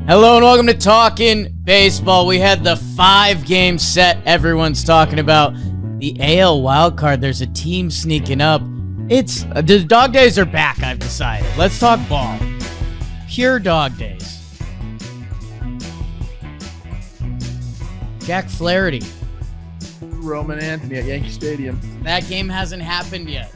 Hello and welcome to Talkin Baseball. We had the 5-game set everyone's talking about. The AL wildcard, there's a team sneaking up. The dog days are back, I've decided. Let's talk ball. Pure dog days. Jack Flaherty. Roman Anthony at Yankee Stadium. That game hasn't happened yet.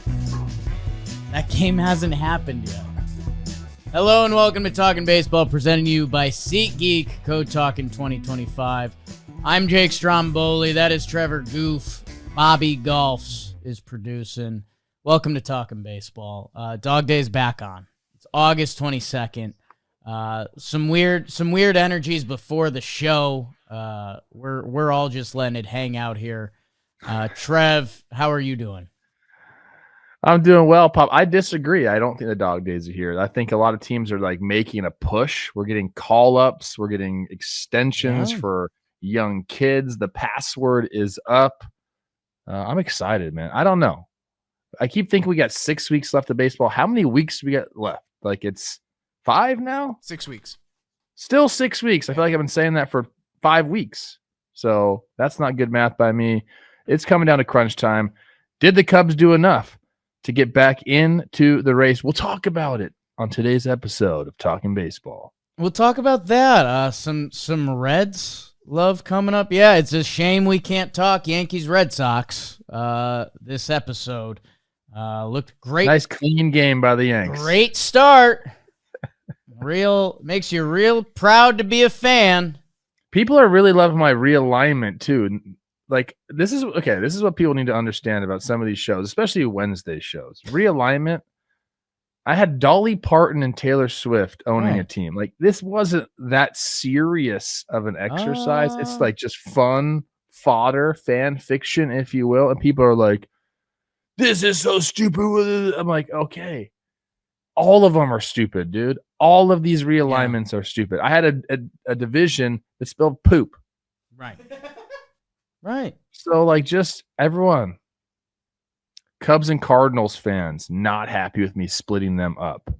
Hello and welcome to Talkin Baseball, presenting to you by SeatGeek, Code Talkin 2025. I'm Jake Stromboli. That is Trevor Goof. Bobby Golfs is producing. Welcome to Talkin Baseball. Dog Day's back on. It's August 22nd. Some weird energies before the show. We're all just letting it hang out here. Trev, how are you doing? I'm doing well, Pop. I disagree. I don't think the dog days are here. I think a lot of teams are like making a push. We're getting call-ups. We're getting extensions for young kids. The password is up. I'm excited, man. I don't know. I keep thinking we got 6 weeks left of baseball. How many weeks do we got left? Like it's 5 now? 6 weeks. Still 6 weeks. I feel like I've been saying that for 5 weeks. So that's not good math by me. It's coming down to crunch time. Did the Cubs do enough to get back into the race? We'll talk about it on today's episode of Talkin Baseball. We'll talk about that. Some Reds love coming up. Yeah, it's a shame we can't talk Yankees Red Sox this episode. Looked great. Nice clean game by the Yanks. Great start. Makes you real proud to be a fan. People are really loving my realignment too. Like this is what people need to understand about some of these shows, especially Wednesday shows. Realignment. I had Dolly Parton and Taylor Swift owning a team. Like this wasn't that serious of an exercise. It's like just fun fodder, fan fiction, if you will. And people are like, this is so stupid. I'm like, okay. All of them are stupid, dude. All of these realignments are stupid. I had a division that spelled poop. Right. Right. So, like, just everyone, Cubs and Cardinals fans, not happy with me splitting them up.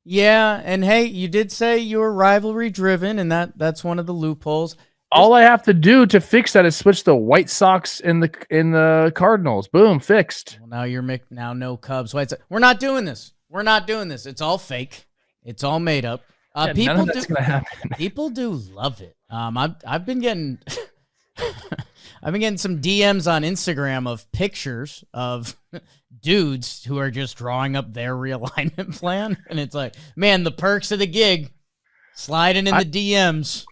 Yeah, and hey, you did say you were rivalry driven, and that's one of the loopholes. All I have to do to fix that is switch the White Sox in the Cardinals. Boom, fixed. Well, now no Cubs, White Sox. We're not doing this. It's all fake. It's all made up. None of that's gonna happen. People do love it. I've been getting. I've been getting some DMs on Instagram of pictures of dudes who are just drawing up their realignment plan. And it's like, man, the perks of the gig, sliding in the DMs.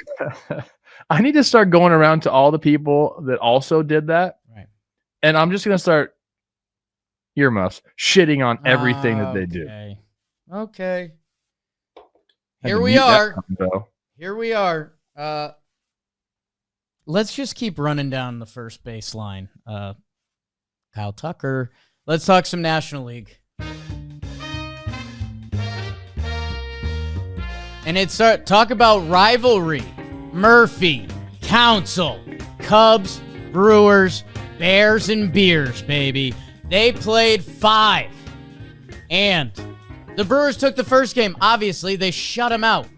I need to start going around to all the people that also did that. Right. And I'm just going to start earmuffs, shitting on everything that they do. Okay. Here we are. Let's just keep running down the first baseline. Kyle Tucker. Let's talk some National League. And talk about rivalry. Murphy, Council, Cubs, Brewers, Bears, and Beers, baby. They played 5. And the Brewers took the first game. Obviously, they shut them out.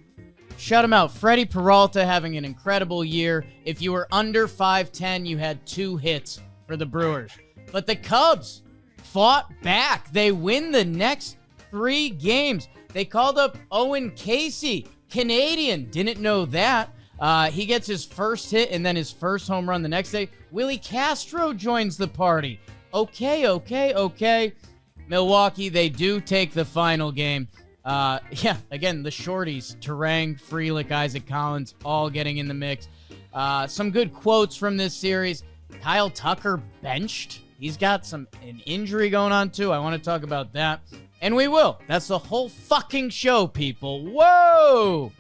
Freddie Peralta having an incredible year. If you were under 5'10", you had 2 hits for the Brewers. But the Cubs fought back. They win the next 3 games. They called up Owen Casey, Canadian. Didn't know that. He gets his first hit and then his first home run the next day. Willie Castro joins the party. Okay. Milwaukee, they do take the final game. Again, the shorties, Terang, Frelick, Isaac Collins, all getting in the mix. Some good quotes from this series. Kyle Tucker benched. He's got an injury going on, too. I want to talk about that. And we will. That's the whole fucking show, people. Whoa!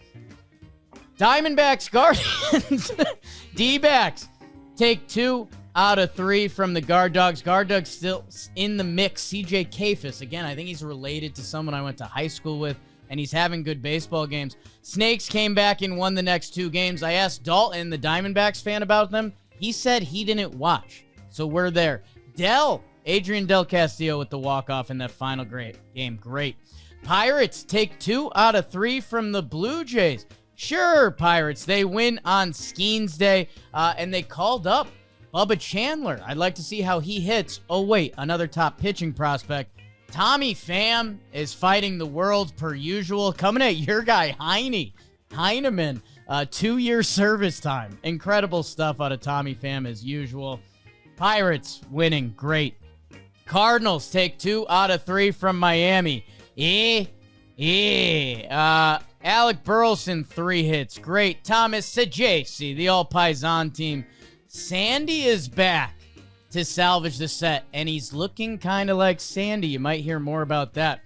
Diamondbacks, Guardians, D-backs take 2 out of 3 from the Guard Dogs. Guard Dogs still in the mix. CJ Kafis, again, I think he's related to someone I went to high school with, and he's having good baseball games. Snakes came back and won the next 2 games. I asked Dalton, the Diamondbacks fan, about them. He said he didn't watch, so we're there. Adrian Del Castillo with the walk-off in that final game. Great. Pirates take 2 out of 3 from the Blue Jays. Sure, Pirates. They win on Skeens Day, and they called up Bubba Chandler. I'd like to see how he hits. Oh, wait, another top pitching prospect. Tommy Pham is fighting the world per usual. Coming at your guy, Heineman. 2-year service time. Incredible stuff out of Tommy Pham as usual. Pirates winning. Great. Cardinals take 2 out of 3 from Miami. Alec Burleson, 3 hits. Great. Thomas Sajasi, the all-Paisan team. Sandy is back to salvage the set, and he's looking kind of like Sandy. You might hear more about that.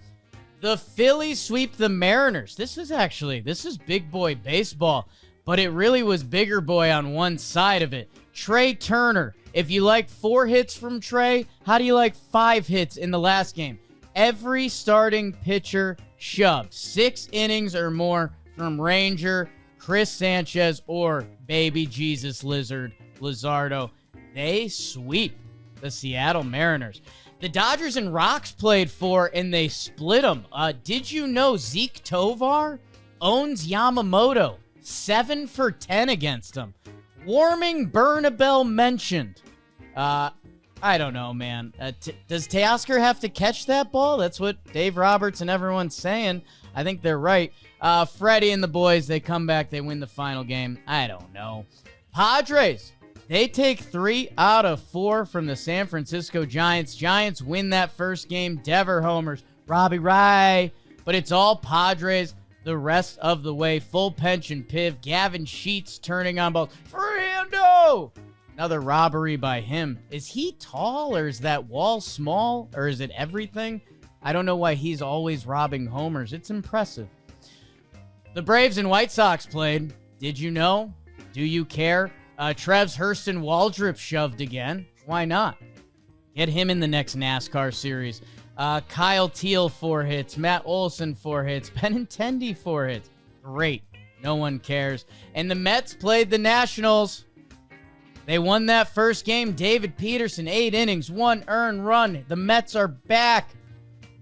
The Phillies sweep the Mariners. This is big boy baseball, but it really was bigger boy on one side of it. Trey Turner. If you like 4 hits from Trey, how do you like 5 hits in the last game? Every starting pitcher shoved 6 innings or more from Ranger, Chris Sanchez, or baby Jesus Luzardo. They sweep the Seattle Mariners. The Dodgers and Rocks played 4, and they split them. Did you know Zeke Tovar owns Yamamoto? 7 for 10 against him. Warming Bernabel mentioned. I don't know, man. Does Teoscar have to catch that ball? That's what Dave Roberts and everyone's saying. I think they're right. Freddie and the boys, they come back. They win the final game. I don't know. Padres, they take 3 out of 4 from the San Francisco Giants. Giants win that first game. Dever homers. Robbie Rai. But it's all Padres the rest of the way. Full pension piv. Gavin Sheets turning on balls. Fernando! Another robbery by him. Is he tall, or is that wall small, or is it everything? I don't know why he's always robbing homers. It's impressive. The Braves and White Sox played. Did you know? Do you care? Trev's Hurston Waldrop shoved again. Why not? Get him in the next NASCAR series. Kyle Teal, 4 hits. Matt Olson, 4 hits. Benintendi, 4 hits. Great. No one cares. And the Mets played the Nationals. They won that first game. David Peterson, 8 innings, 1 earned run. The Mets are back.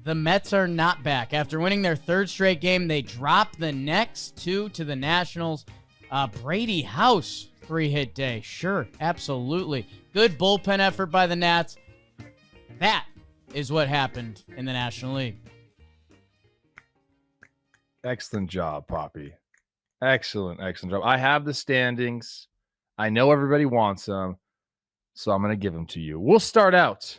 The Mets are not back. After winning their 3rd straight game, they dropped the next 2 to the Nationals. Brady House, 3-hit day. Sure, absolutely. Good bullpen effort by the Nats. That is what happened in the National League. Excellent job, Poppy. Excellent job. I have the standings. I know everybody wants them, so I'm going to give them to you. We'll start out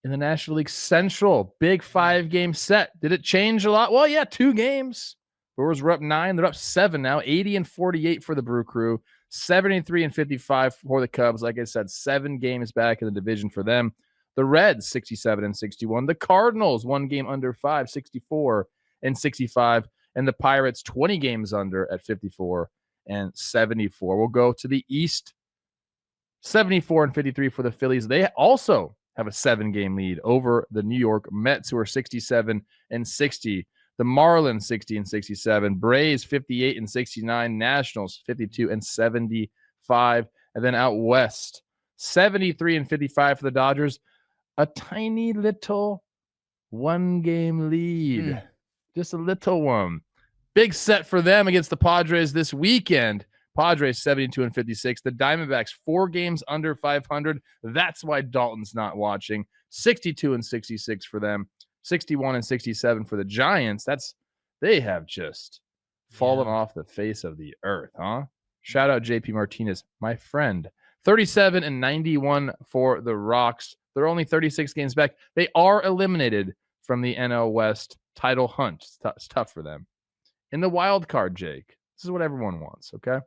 in the National League Central. Big 5-game set. Did it change a lot? Well, yeah, 2 games. Brewers were up 9. They're up 7 now. 80-48 for the Brew Crew. 73-55 for the Cubs. Like I said, 7 games back in the division for them. The Reds, 67-61. The Cardinals, 1 game under 5, 64-65. And the Pirates, 20 games under at 54-74. We'll go to the East. 74-53 for the Phillies. They also have a 7-game lead over the New York Mets, who are 67-60. The Marlins 60-67. Braves 58-69. Nationals 52-75. And then out west, 73-55 for the Dodgers. A tiny little 1-game lead. Just a little one. Big set for them against the Padres this weekend. Padres 72-56. The Diamondbacks 4 games under 500. That's why Dalton's not watching. 62-66 for them. 61-67 for the Giants. They have just fallen off the face of the earth, huh? Shout out JP Martinez, my friend. 37-91 for the Rocks. They're only 36 games back. They are eliminated from the NL West title hunt. It's tough for them. In the wild card, Jake, this is what everyone wants, okay?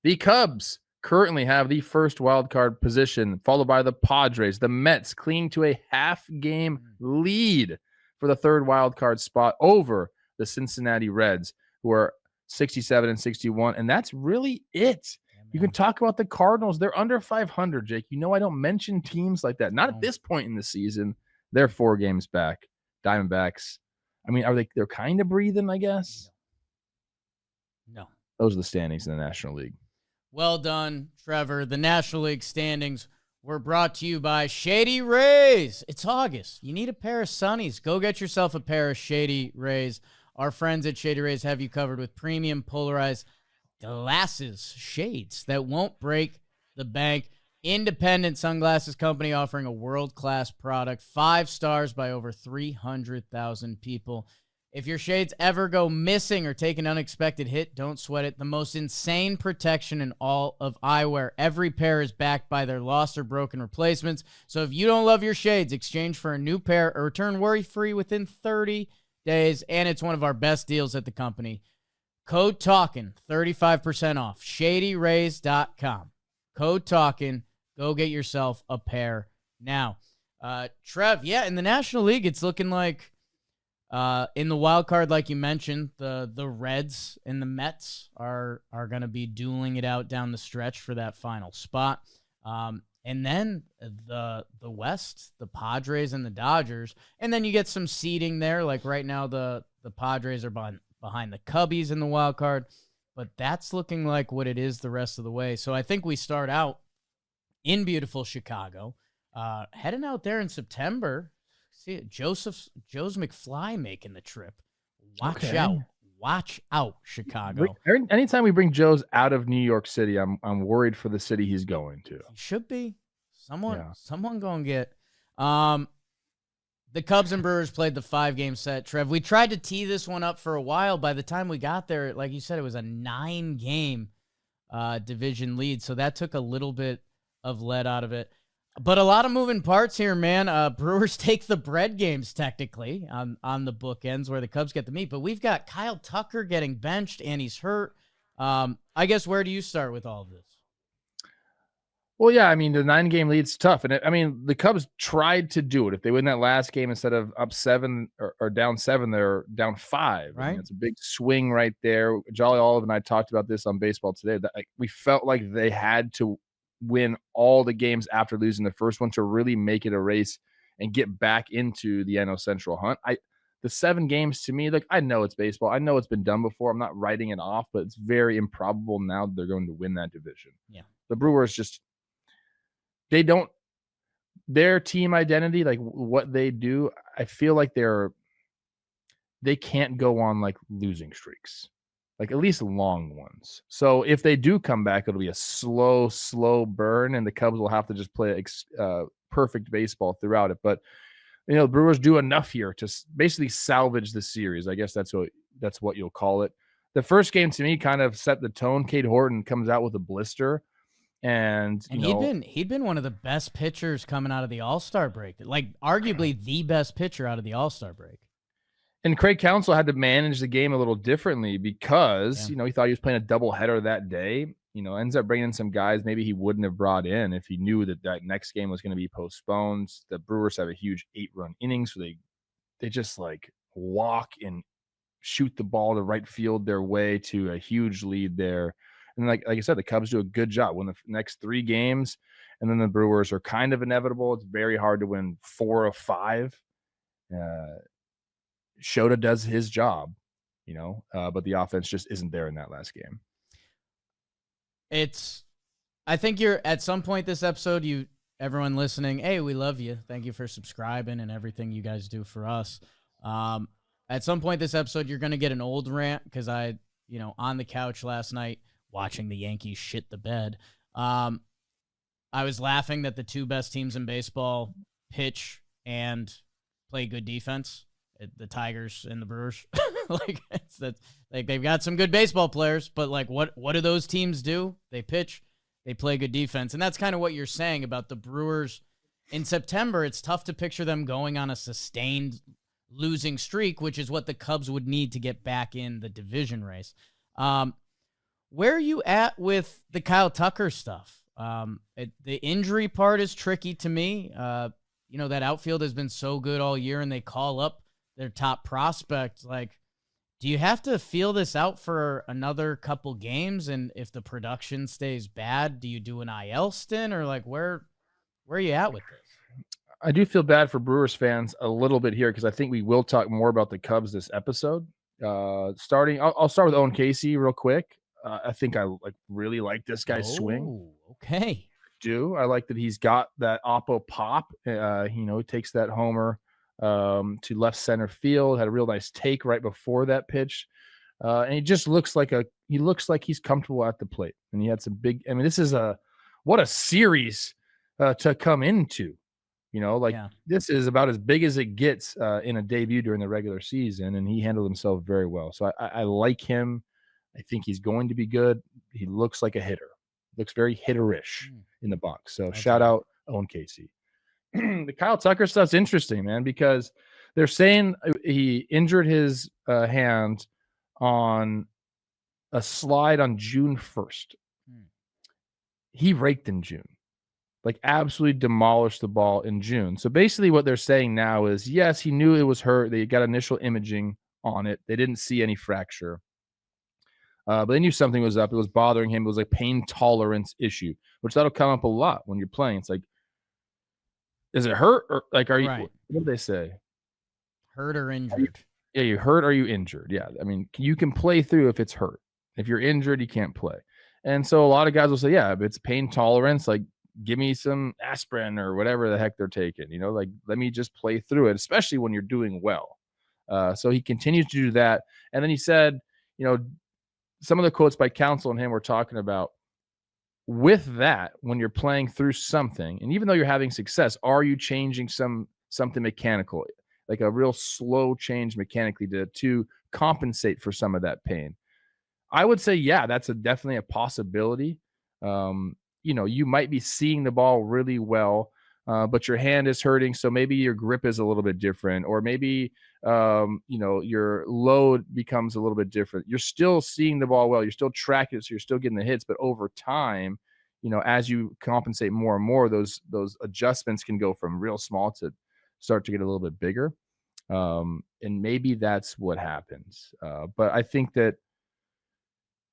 The Cubs currently have the first wild card position, followed by the Padres. The Mets clinging to a half-game lead for the 3rd wild card spot over the Cincinnati Reds, who are 67-61, and that's really it. You can talk about the Cardinals. They're under 500, Jake. You know I don't mention teams like that. Not at this point in the season. They're 4 games back. Diamondbacks, I mean, they're kind of breathing, I guess? No. Those are the standings in the National League. Well done, Trevor. The National League standings were brought to you by Shady Rays. It's August. You need a pair of sunnies. Go get yourself a pair of Shady Rays. our friends at Shady Rays have you covered with premium polarized glasses, shades that won't break the bank. Independent sunglasses company offering a world-class product, 5 stars by over 300,000 people. If your shades ever go missing or take an unexpected hit, don't sweat it. The most insane protection in all of eyewear. Every pair is backed by their lost or broken replacements. So if you don't love your shades, exchange for a new pair or return worry-free within 30 days. And it's one of our best deals at the company. Code TALKIN, 35% off. ShadyRays.com. Code TALKIN. Go get yourself a pair now. Trev, yeah, in the National League, it's looking like in the wild card, like you mentioned, the Reds and the Mets are going to be dueling it out down the stretch for that final spot. And then the West, the Padres and the Dodgers. And then you get some seeding there. Like right now, the Padres are behind the Cubbies in the wild card. But that's looking like what it is the rest of the way. So I think we start out in beautiful Chicago, heading out there in September. See Joe's McFly making the trip. Watch out, Chicago. Anytime we bring Joe's out of New York City, I'm worried for the city he's going to. He should be. Someone gonna get. The Cubs and Brewers played the 5-game set. Trev, we tried to tee this one up for a while. By the time we got there, like you said, it was a 9-game division lead, so that took a little bit of lead out of it. But a lot of moving parts here, man. Brewers take the bread games technically on the bookends where the Cubs get the meat. But we've got Kyle Tucker getting benched and he's hurt. I guess where do you start with all of this? Well, yeah, I mean, the 9-game lead's tough. And the Cubs tried to do it. If they win that last game, instead of up 7 or down 7, they're down 5. Right. I mean, it's a big swing right there. Jolly Olive and I talked about this on Baseball Today. That we felt like they had to win all the games after losing the first one to really make it a race and get back into the NL Central hunt. The 7 games to me, like, I know it's baseball. I know it's been done before. I'm not writing it off, but it's very improbable now that they're going to win that division. Yeah. The Brewers their team identity, like what they do, I feel like they can't go on like losing streaks. Like at least long ones. So if they do come back, it'll be a slow burn, and the Cubs will have to just play perfect baseball throughout it. But the Brewers do enough here to basically salvage the series. I guess that's what you'll call it. The first game to me kind of set the tone. Cade Horton comes out with a blister, and he'd been one of the best pitchers coming out of the All-Star break. Like arguably the best pitcher out of the All-Star break. And Craig Counsell had to manage the game a little differently because, he thought he was playing a doubleheader that day. Ends up bringing in some guys maybe he wouldn't have brought in if he knew that next game was going to be postponed. The Brewers have a huge 8-run inning, so they just like walk and shoot the ball to right field their way to a huge lead there. And like I said, the Cubs do a good job. Win the next 3 games, and then the Brewers are kind of inevitable. It's very hard to win 4 of 5. Shota does his job, but the offense just isn't there in that last game. I think you're at some point this episode, everyone listening, hey, we love you. Thank you for subscribing and everything you guys do for us. At some point this episode, you're going to get an old rant because on the couch last night watching the Yankees shit the bed. I was laughing that the 2 best teams in baseball pitch and play good defense. The Tigers and the Brewers. They've got some good baseball players, but like what do those teams do? They pitch, they play good defense. And that's kind of what you're saying about the Brewers in September. It's tough to picture them going on a sustained losing streak, which is what the Cubs would need to get back in the division race. Where are you at with the Kyle Tucker stuff? The injury part is tricky to me. That outfield has been so good all year, and they call up their top prospect. Like, do you have to feel this out for another couple games? And if the production stays bad, do you do an IL stint, or like where are you at with this? I do feel bad for Brewers fans a little bit here because I think we will talk more about the Cubs this episode. I'll start with Owen Casey real quick. I think I really like this guy's swing. Okay. I like that he's got that oppo pop. He takes that homer to left center field. Had a real nice take right before that pitch. And he just looks like he's comfortable at the plate. And he had some big, I mean, this is what a series to come into, this is about as big as it gets in a debut during the regular season. And he handled himself very well. So I like him. I think he's going to be good. He looks like a hitter, looks very hitterish in the box. So shout out Owen Casey. The Kyle Tucker stuff's interesting, man, because they're saying he injured his hand on a slide on June 1st. He raked in June, like absolutely demolished the ball in June. So basically what they're saying now is, yes, he knew it was hurt. They got initial imaging on it. They didn't see any fracture. But they knew something was up. It was bothering him. It was a pain tolerance issue, which that'll come up a lot when you're playing. It's like, is it hurt? Or like, are you, what did they say? Hurt or injured? Yeah, you hurt or you injured. Yeah, I mean, you can play through if it's hurt. If you're injured, you can't play. And so a lot of guys will say, yeah, if it's pain tolerance, like give me some aspirin or whatever the heck they're taking, like let me just play through it, especially when you're doing well. So he continues to do that. And then he said, some of the quotes by Counsell and him were talking about with that, when you're playing through something, and even though you're having success, are you changing something mechanical? Like a real slow change mechanically to compensate for some of that pain. I would say, yeah, that's definitely a possibility. You might be seeing the ball really well, but your hand is hurting. So maybe your grip is a little bit different, or maybe, your load becomes a little bit different. You're still seeing the ball well. You're still tracking it. So you're still getting the hits, but over time, as you compensate more and more, those adjustments can go from real small to start to get a little bit bigger. And maybe that's what happens. But I think that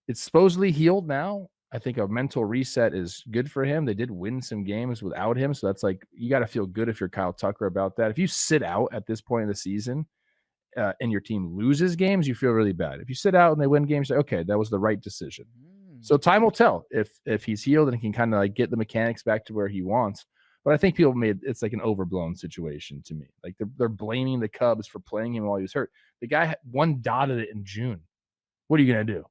it's supposedly healed now. I think a mental reset is good for him. They did win some games without him. So that's like, you got to feel good if you're Kyle Tucker about that. If you sit out at this point in the season and your team loses games, you feel really bad. If you sit out and they win games, okay, that was the right decision. So time will tell if he's healed and he can kind of like get the mechanics back to where he wants. But I think people it's like an overblown situation to me. Like they're blaming the Cubs for playing him while he was hurt. The guy one-dotted it in June. What are you going to do?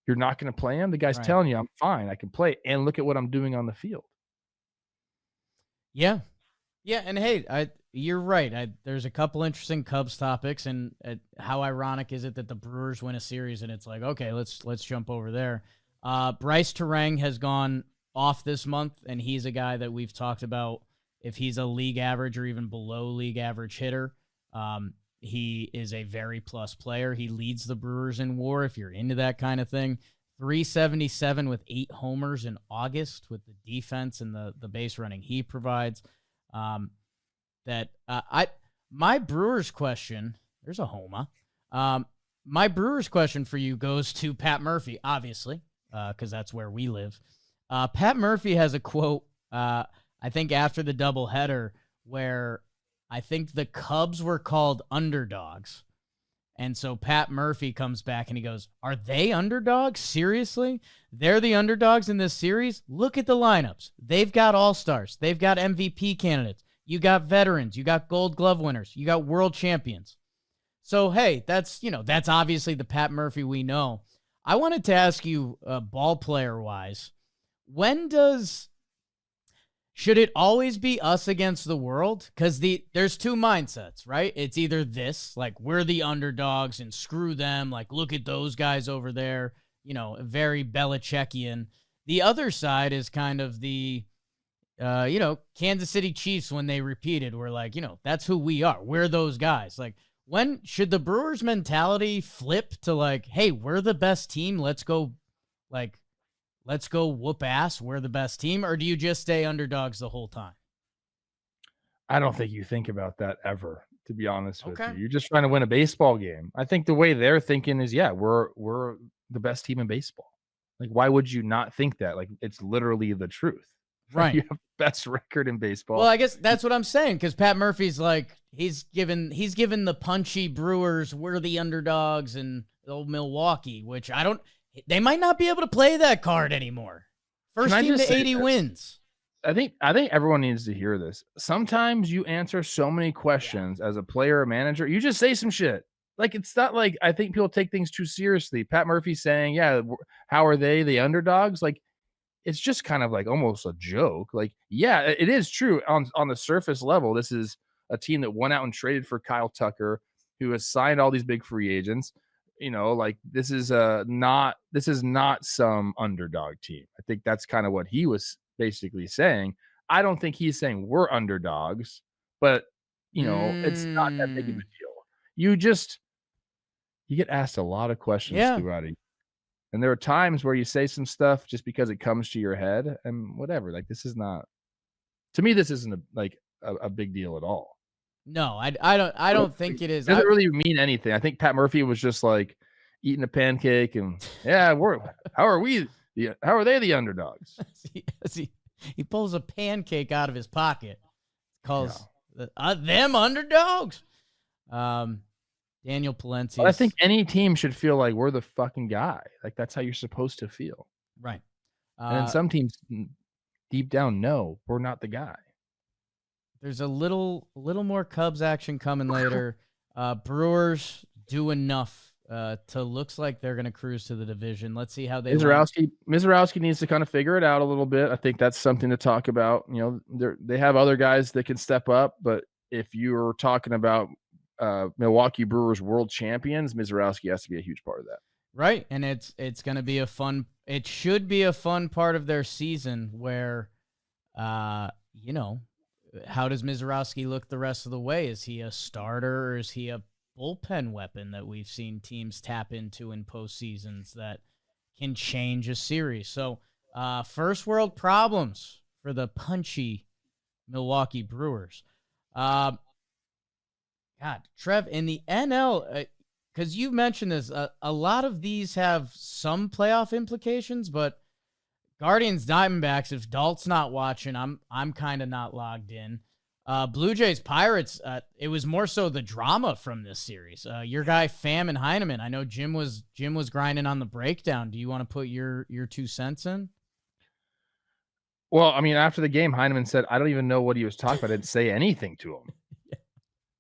You're not going to play him? The guy's telling you, I'm fine. I can play. And look at what I'm doing on the field. Yeah. Yeah. And hey, you're right. There's a couple interesting Cubs topics, and how ironic is it that the Brewers win a series and it's like, okay, let's jump over there. Bryce Terang has gone off this month, and he's a guy that we've talked about. If he's a league average or even below league average hitter, he is a very plus player. He leads the Brewers in WAR if you're into that kind of thing. 377 with 8 homers in August with the defense and the base running he provides. My Brewers question, there's a Homa. My Brewers question for you goes to Pat Murphy, obviously, because that's where we live. Pat Murphy has a quote, I think after the doubleheader, where I think the Cubs were called underdogs. And so Pat Murphy comes back and he goes, are they underdogs? Seriously? They're the underdogs in this series? Look at the lineups. They've got all-stars. They've got MVP candidates. You got veterans. You got Gold Glove winners. You got world champions. So, hey, that's obviously the Pat Murphy we know. I wanted to ask you, ball player-wise, should it always be us against the world? Because there's two mindsets, right? It's either this, like we're the underdogs and screw them, like look at those guys over there, very Belichickian. The other side is kind of the, Kansas City Chiefs when they repeated, we're like, that's who we are. We're those guys. Like, when should the Brewers mentality flip to like, hey, we're the best team. Let's go whoop ass. We're the best team. Or do you just stay underdogs the whole time? I don't think you think about that ever, to be honest with you. You're just trying to win a baseball game. I think the way they're thinking is, yeah, we're the best team in baseball. Like, why would you not think that? Like, it's literally the truth. Right. You have the best record in baseball. Well, I guess that's what I'm saying, because Pat Murphy's like, he's given the punchy Brewers, we're the underdogs, and old Milwaukee, which they might not be able to play that card anymore. First team to 80 wins. I think everyone needs to hear this. Sometimes you answer so many questions as a player or manager, you just say some shit. Like, it's not like I think people take things too seriously. Pat Murphy saying, "Yeah, how are they the underdogs?" Like, it's just kind of like almost a joke. Like, yeah, it is true on the surface level. This is a team that went out and traded for Kyle Tucker, who has signed all these big free agents. Like this is not some underdog team. I think that's kind of what he was basically saying. I don't think he's saying we're underdogs, but it's not that big of a deal. You get asked a lot of questions throughout it. And there are times where you say some stuff just because it comes to your head and whatever. Like, this is not, to me, this isn't a big deal at all. No, I don't think it is. It doesn't really mean anything. I think Pat Murphy was just like eating a pancake and how are they the underdogs? He pulls a pancake out of his pocket, calls them underdogs. Daniel Palencia. I think any team should feel like we're the fucking guy. Like, that's how you're supposed to feel. Right. And then some teams deep down know we're not the guy. There's a little more Cubs action coming later. Brewers do enough to looks like they're going to cruise to the division. Let's see how they Mizorowski needs to kind of figure it out a little bit. I think that's something to talk about. They have other guys that can step up, but if you're talking about Milwaukee Brewers world champions, Mizorowski has to be a huge part of that. Right. And it's going to be it should be a fun part of their season where, how does Mizorowski look the rest of the way? Is he a starter or is he a bullpen weapon that we've seen teams tap into in postseasons that can change a series? So first world problems for the punchy Milwaukee Brewers. God, Trev, in the NL, because you mentioned this, a lot of these have some playoff implications, but Guardians, Diamondbacks, if Dalt's not watching, I'm kind of not logged in. Blue Jays, Pirates, it was more so the drama from this series. Your guy, Pham and Heineman, I know Jim was grinding on the breakdown. Do you want to put your 2 cents in? Well, I mean, after the game, Heineman said, I don't even know what he was talking about. I didn't say anything to him.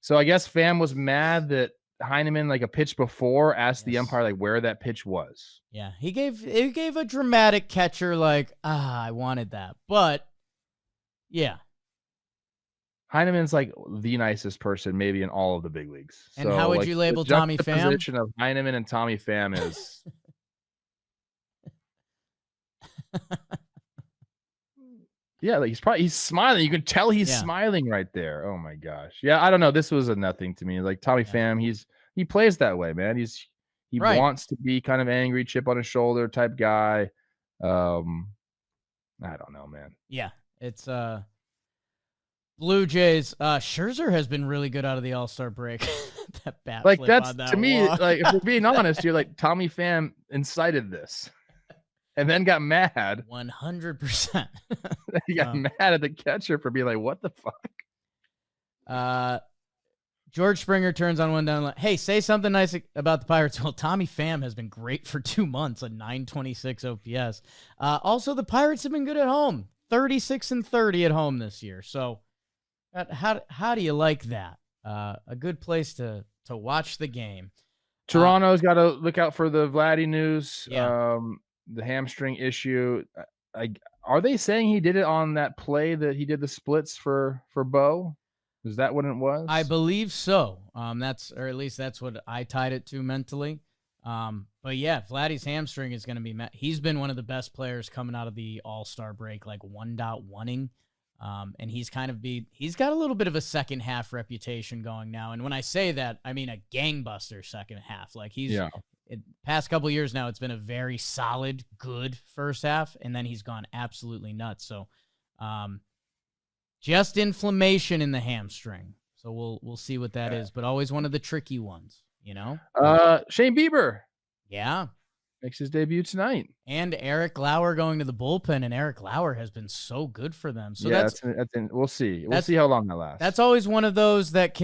So I guess Pham was mad that Heineman, like a pitch before, asked the umpire like where that pitch was. Yeah, he gave a dramatic catcher like, I wanted that. But yeah. Heineman's like the nicest person maybe in all of the big leagues. And how would you label Tommy Pham? The position of Heineman and Tommy Pham is yeah, like he's smiling. You can tell he's smiling right there. Oh my gosh. Yeah, I don't know. This was a nothing to me. Like Tommy Pham, he plays that way, man. He wants to be kind of angry, chip on his shoulder type guy. I don't know, man. Yeah, it's Blue Jays. Scherzer has been really good out of the All-Star break. That bat like flip that's on that to me. walk. Like if we're being honest, you're like Tommy Pham incited this. And then got mad. 100%. He got mad at the catcher for being like, what the fuck? George Springer turns on one down. Like, hey, say something nice about the Pirates. Well, Tommy Pham has been great for 2 months, a 926 OPS. Also, the Pirates have been good at home. 36-30 at home this year. So how do you like that? A good place to watch the game. Toronto's got to look out for the Vladdy news. Yeah. The hamstring issue. Are they saying he did it on that play that he did the splits for Bo? Is that what it was? I believe so. Or at least that's what I tied it to mentally. But yeah, Vladdy's hamstring is going to be he's been one of the best players coming out of the All-Star break, like 1.1ing. And he's got a little bit of a second half reputation going now. And when I say that, I mean a gangbuster second half. Like past couple years now, it's been a very solid, good first half, and then he's gone absolutely nuts. So, just inflammation in the hamstring. So we'll see what that is, but always one of the tricky ones, Shane Bieber. Yeah. Makes his debut tonight. And Eric Lauer going to the bullpen, and Eric Lauer has been so good for them. So we'll see. We'll see how long that lasts. That's always one of those that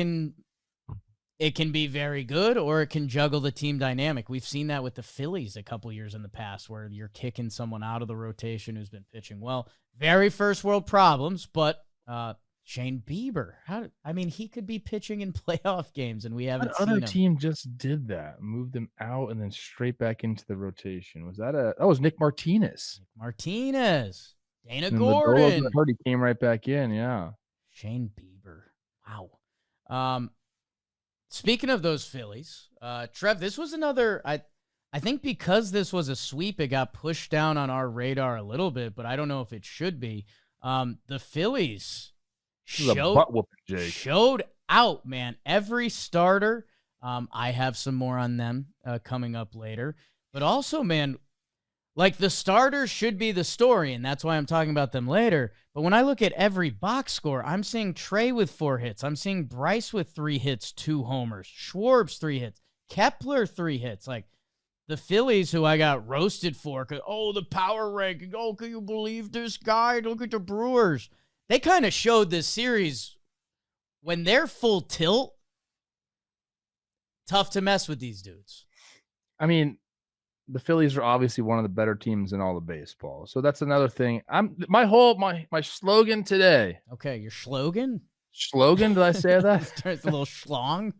It can be very good, or it can juggle the team dynamic. We've seen that with the Phillies a couple years in the past, where you're kicking someone out of the rotation who's been pitching well. Very first world problems, but Shane Bieber, he could be pitching in playoff games, and we haven't seen him. What other team just did that? Moved him out and then straight back into the rotation. Was that that was Nick Martinez. Dana and Gordon. I heard he came right back in. Yeah. Shane Bieber. Wow. Speaking of those Phillies, Trev, this was another. I think because this was a sweep, it got pushed down on our radar a little bit, but I don't know if it should be. The Phillies showed out, man. Every starter. I have some more on them coming up later, but also, man, like the starters should be the story, and that's why I'm talking about them later. But when I look at every box score, I'm seeing Trey with 4 hits. I'm seeing Bryce with 3 hits, 2 homers. Schwartz 3 hits. Kepler 3 hits. Like the Phillies, who I got roasted for, the power ranking. Oh, can you believe this guy? Look at the Brewers. They kind of showed this series when they're full tilt. Tough to mess with these dudes. I mean, the Phillies are obviously one of the better teams in all of baseball. So that's another thing. My slogan today. Okay, your slogan? Slogan, did I say that? It's a little schlong.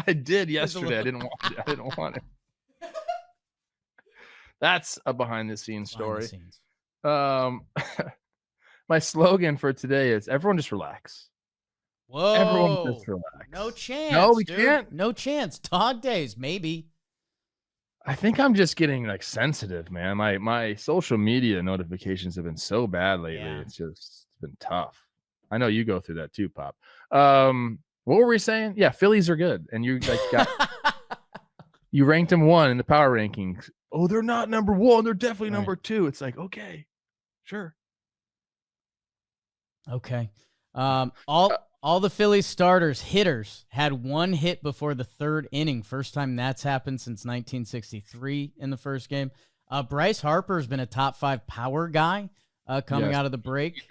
I did yesterday. I didn't want it. That's a behind the scenes story. My slogan for today is everyone just relax. Whoa. Everyone just relax. No chance. No, we can't. No chance. Dog days, maybe. I think I'm just getting sensitive, man. My social media notifications have been so bad lately. Yeah. It's been tough. I know you go through that too, Pop. What were we saying? Yeah, Phillies are good, and you you ranked them 1 in the power rankings. Oh, they're not number 1. They're definitely number 2. It's like, okay, sure. Okay. All the Phillies starters, hitters, had 1 hit before the 3rd inning. First time that's happened since 1963 in the first game. Bryce Harper's been a top 5 power guy coming out of the break.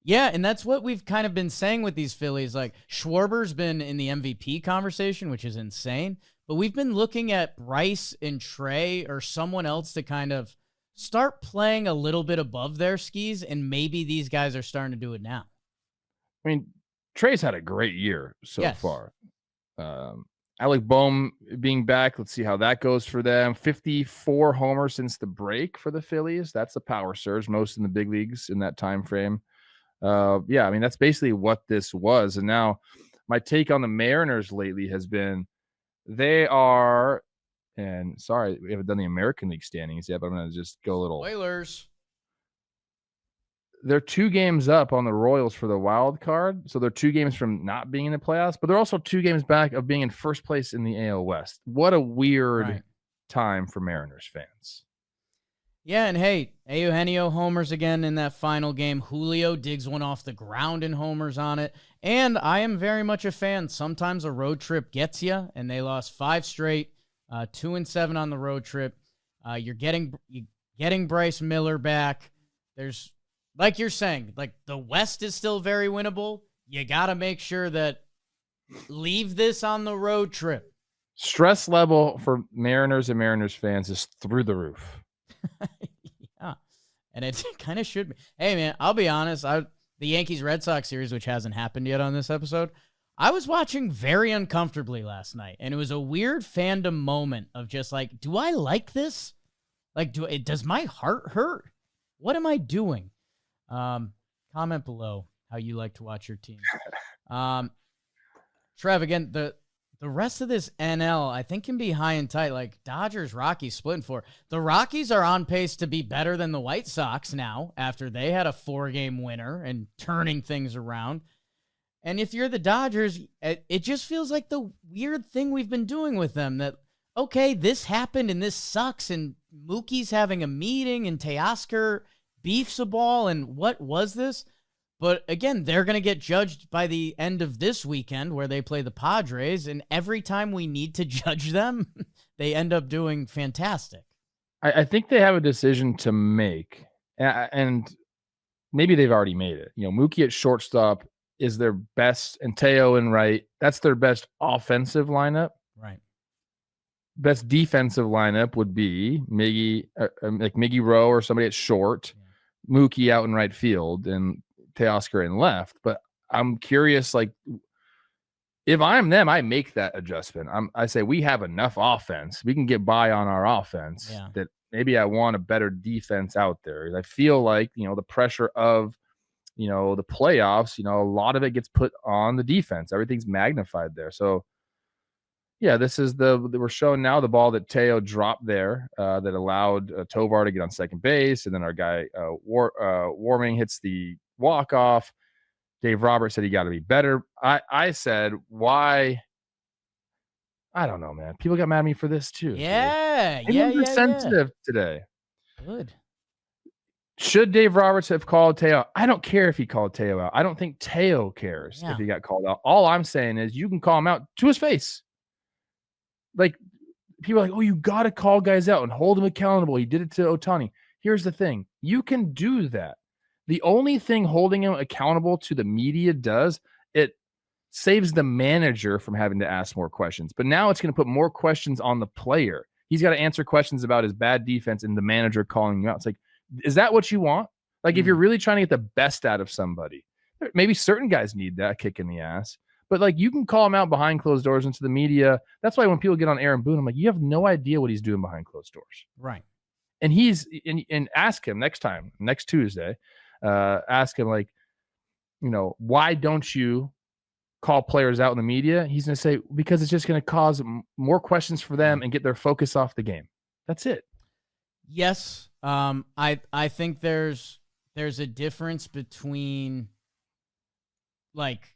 Yeah, and that's what we've kind of been saying with these Phillies. Like, Schwarber's been in the MVP conversation, which is insane. But we've been looking at Bryce and Trey or someone else to kind of start playing a little bit above their skis, and maybe these guys are starting to do it now. I mean, Trey's had a great year so far. Alec Boehm being back, let's see how that goes for them. 54 homers since the break for the Phillies. That's a power surge, most in the big leagues in that time frame. That's basically what this was. And now my take on the Mariners lately has been they are, and sorry, we haven't done the American League standings yet, but I'm going to just go a little. Oilers. They're 2 games up on the Royals for the wild card. So they're 2 games from not being in the playoffs, but they're also 2 games back of being in first place in the AL West. What a weird time for Mariners fans. Yeah, and hey, Eugenio homers again in that final game. Julio digs one off the ground and homers on it. And I am very much a fan. Sometimes a road trip gets you, and they lost 5 straight, 2-7 on the road trip. You're getting Bryce Miller back. There's, like you're saying, like the West is still very winnable. You got to make sure that leave this on the road trip. Stress level for Mariners and Mariners fans is through the roof. Yeah, and it kind of should be. Hey, man, I'll be honest. The Yankees-Red Sox series, which hasn't happened yet on this episode, I was watching very uncomfortably last night, and it was a weird fandom moment of just like, do I like this? Like, does my heart hurt? What am I doing? Comment below how you like to watch your team. Trev, again, the rest of this NL, I think, can be high and tight. Like Dodgers, Rockies splitting 4. The Rockies are on pace to be better than the White Sox now after they had a 4-game winner and turning things around. And if you're the Dodgers, it just feels like the weird thing we've been doing with them that, okay, this happened and this sucks, and Mookie's having a meeting and Teoscar beefs a ball, and what was this? But again, they're going to get judged by the end of this weekend where they play the Padres, and every time we need to judge them, they end up doing fantastic. I think they have a decision to make, and maybe they've already made it. Mookie at shortstop is their best, and Teo and right, that's their best offensive lineup. Right. Best defensive lineup would be Miggy, like Miggy Rowe or somebody at short, Mookie out in right field, and Teoscar in left. But I'm curious, like, if I'm them, I make that adjustment. I say we have enough offense. We can get by on our offense. Yeah. That maybe I want a better defense out there. I feel like, the pressure of, the playoffs, a lot of it gets put on the defense. Everything's magnified there. So, yeah, this is we're showing now the ball that Teo dropped there that allowed Tovar to get on second base. And then our guy Warming hits the walk-off. Dave Roberts said he got to be better. I said, why? I don't know, man. People got mad at me for this too. Yeah, Everyone's sensitive today. Good. Should Dave Roberts have called Teo? I don't care if he called Teo out. I don't think Teo cares if he got called out. All I'm saying is you can call him out to his face. Like, people are like, oh, you got to call guys out and hold him accountable. He did it to Ohtani. Here's the thing. You can do that. The only thing holding him accountable to the media does, it saves the manager from having to ask more questions. But now it's going to put more questions on the player. He's got to answer questions about his bad defense and the manager calling you out. It's like, is that what you want? Like, if you're really trying to get the best out of somebody, maybe certain guys need that kick in the ass. But, like, you can call him out behind closed doors into the media. That's why when people get on Aaron Boone, I'm like, you have no idea what he's doing behind closed doors. Right. And and ask him next Tuesday, ask him, like, why don't you call players out in the media? He's going to say, because it's just going to cause more questions for them and get their focus off the game. That's it. Yes. I think there's a difference between, like,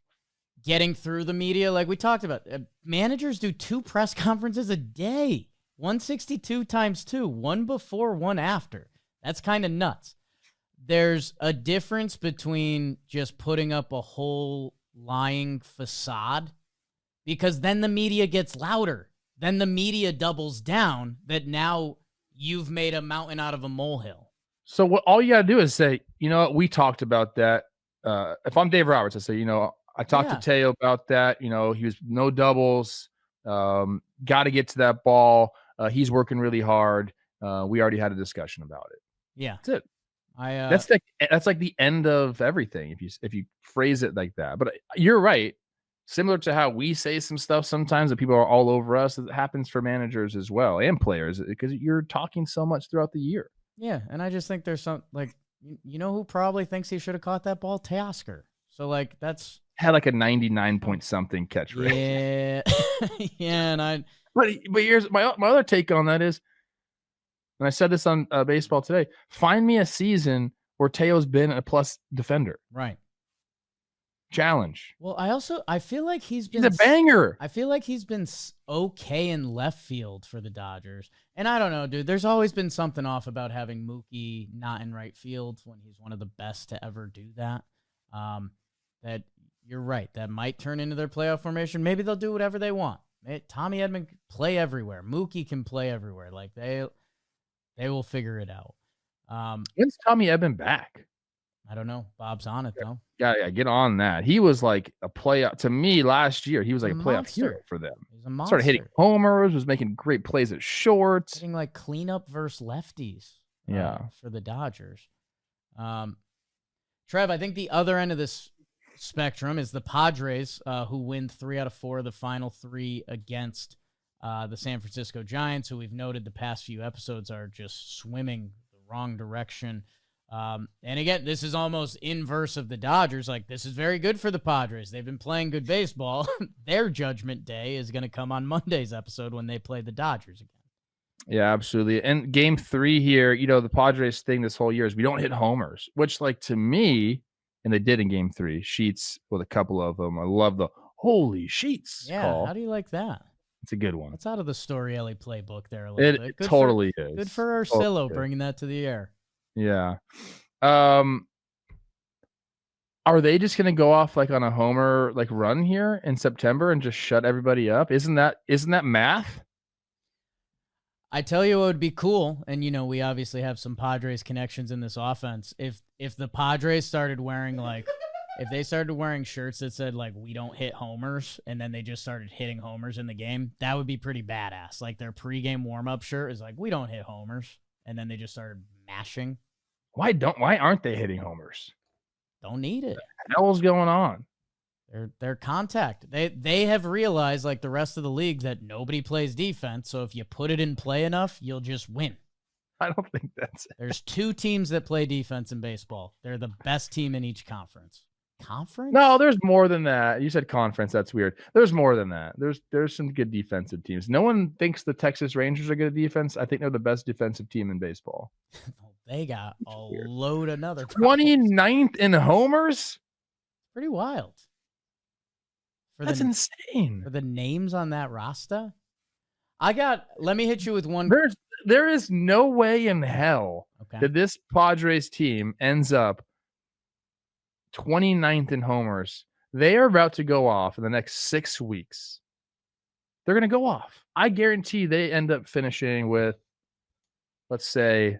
getting through the media, like we talked about. Managers do 2 press conferences a day, 162 times 2, one before, one after. That's kind of nuts. There's a difference between just putting up a whole lying facade, because then the media gets louder. Then the media doubles down that now you've made a mountain out of a molehill. So all you got to do is say, we talked about that. If I'm Dave Roberts, I say, I talked to Teo about that. He was no doubles. Got to get to that ball. He's working really hard. We already had a discussion about it. Yeah, that's it. That's like the end of everything if you phrase it like that. But you're right. Similar to how we say some stuff sometimes that people are all over us, it happens for managers as well and players, because you're talking so much throughout the year. Yeah, and I just think there's some, like, who probably thinks he should have caught that ball? Teoscar. So, like, that's had like a 99 point something catch rate. Yeah. Yeah, but here's my other take on that is, and I said this on Baseball Today, find me a season where Teo's been a plus defender. Right. Challenge. Well, I feel like he's a banger. I feel like he's been okay in left field for the Dodgers. And I don't know, dude. There's always been something off about having Mookie not in right field when he's one of the best to ever do that. That you're right. That might turn into their playoff formation. Maybe they'll do whatever they want. Tommy Edman can play everywhere. Mookie can play everywhere. Like, they will figure it out. When's Tommy Edman back? I don't know. Bob's on it, though. Yeah, get on that. He was like a playoff to me last year. He was like a playoff hero for them. He's a monster. Started hitting homers, was making great plays at short. Hitting like cleanup versus lefties. For the Dodgers. Trev, I think the other end of this spectrum is the Padres, who win 3 out of 4 of the final 3 against the San Francisco Giants, who we've noted the past few episodes are just swimming the wrong direction. And again, this is almost inverse of the Dodgers. Like, this is very good for the Padres. They've been playing good baseball. Their judgment day is going to come on Monday's episode when they play the Dodgers again. Yeah, absolutely. And game 3 here, the Padres thing this whole year is we don't hit homers, which, like, to me, and they did in game 3, Sheets with a couple of them. I love the holy Sheets call. How do you like that? It's a good one. It's out of the Storielli playbook there a little bit. It totally is. Good for Ursillo bringing that to the air. Yeah. Are they just going to go off like on a homer like run here in September and just shut everybody up? Isn't that math? I tell you what would be cool, and we obviously have some Padres connections in this offense. If the Padres started wearing like if they started wearing shirts that said like "we don't hit homers" and then they just started hitting homers in the game, that would be pretty badass. Like their pregame warm-up shirt is like "we don't hit homers," and then they just started mashing. Why aren't they hitting homers? Don't need it. What the hell's going on? They're contact. They have realized, like the rest of the league, that nobody plays defense. So if you put it in play enough, you'll just win. I don't think that's it. There's 2 teams that play defense in baseball. They're the best team in each conference. Conference? No, there's more than that. You said conference. That's weird. There's more than that. There's some good defensive teams. No one thinks the Texas Rangers are good at defense. I think they're the best defensive team in baseball. They got a load of another. 29th in homers? Pretty wild. That's insane. For the names on that roster? Let me hit you with one. There is no way in hell that this Padres team ends up 29th in homers. They are about to go off in the next 6 weeks. They're going to go off. I guarantee they end up finishing with, let's say,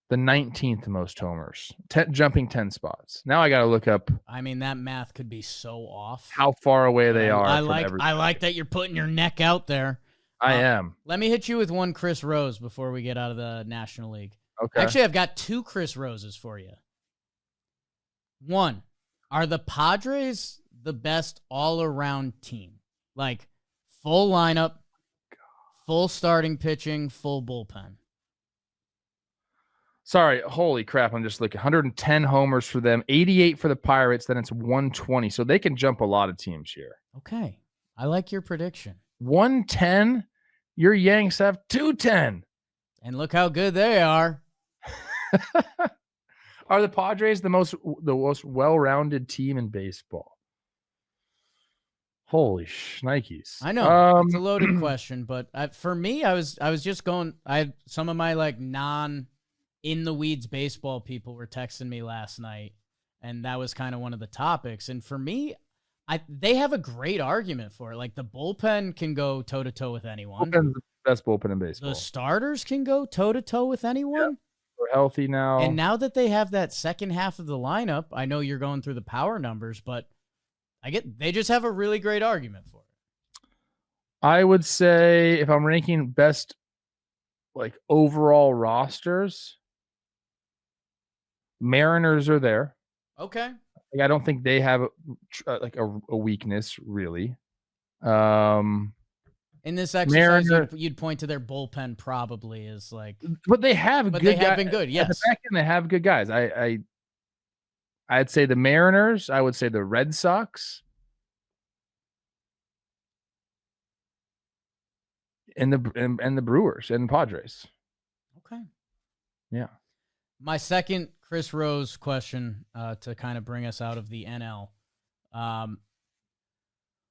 the 19th most homers, jumping 10 spots. Now I got to look up. I mean, that math could be so off. How far away they are. I like that you're putting your neck out there. I am. Let me hit you with one Chris Rose before we get out of the National League. Okay. Actually, I've got 2 Chris Roses for you. 1, are the Padres the best all-around team? Like, full lineup, full starting pitching, full bullpen. Sorry, holy crap, I'm just looking. 110 homers for them, 88 for the Pirates, then it's 120. So they can jump a lot of teams here. Okay. I like your prediction. 110? Your Yanks have 210. And look how good they are. Are the Padres the most well-rounded team in baseball? Holy shnikes. I know. It's a loaded question, but for me, I was just going. I had some of my like in the weeds baseball people were texting me last night, and that was kind of one of the topics. And for me, they have a great argument for it. Like the bullpen can go toe to toe with anyone. Bullpen's the best bullpen in baseball. The starters can go toe to toe with anyone. Yeah. We're healthy now. And now that they have that second half of the lineup, I know you're going through the power numbers, but they just have a really great argument for it. I would say if I'm ranking best like overall rosters, Mariners are there. Okay. Like, I don't think they have a weakness really. In this exercise, you'd point to their bullpen probably as like, but they have been good. Yes, at the back end they have good guys. I'd say the Mariners. I would say the Red Sox, and the Brewers and Padres. Okay. Yeah. My second Chris Rose question to kind of bring us out of the NL.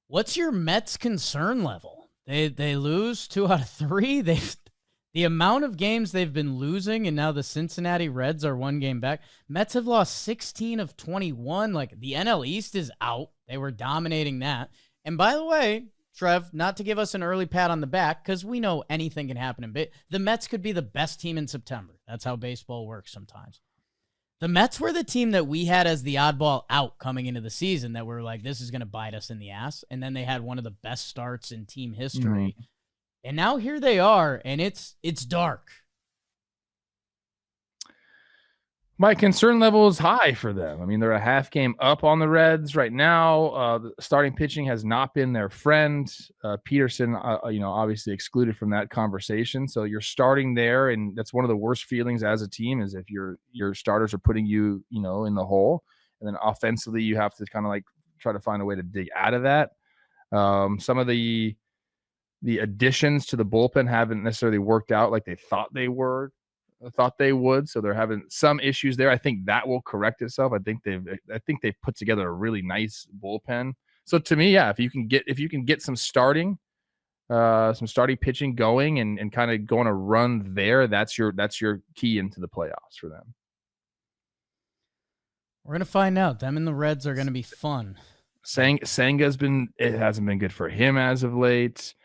What's your Mets concern level? They lose 2 out of 3. The amount of games they've been losing, and now the Cincinnati Reds are 1 game back. Mets have lost 16 of 21. Like the NL East is out. They were dominating that. And by the way, Trev, not to give us an early pat on the back, because we know anything can happen in the Mets could be the best team in September. That's how baseball works sometimes. The Mets were the team that we had as the oddball out coming into the season that were like, this is going to bite us in the ass. And then they had one of the best starts in team history. Mm-hmm. And now here they are, and it's dark. My concern level is high for them. I mean, they're a half game up on the Reds right now. The starting pitching has not been their friend. Peterson, obviously excluded from that conversation. So you're starting there, and that's one of the worst feelings as a team is if your starters are putting you, in the hole. And then offensively, you have to kind of like try to find a way to dig out of that. Some of the additions to the bullpen haven't necessarily worked out like they thought they would, so they're having some issues there. I think that will correct itself. I think they've put together a really nice bullpen. So to me, yeah, if you can get some starting pitching going and kind of going a run there, that's your key into the playoffs for them. We're gonna find out. Them and the Reds are gonna be fun. Senga's it hasn't been good for him as of late.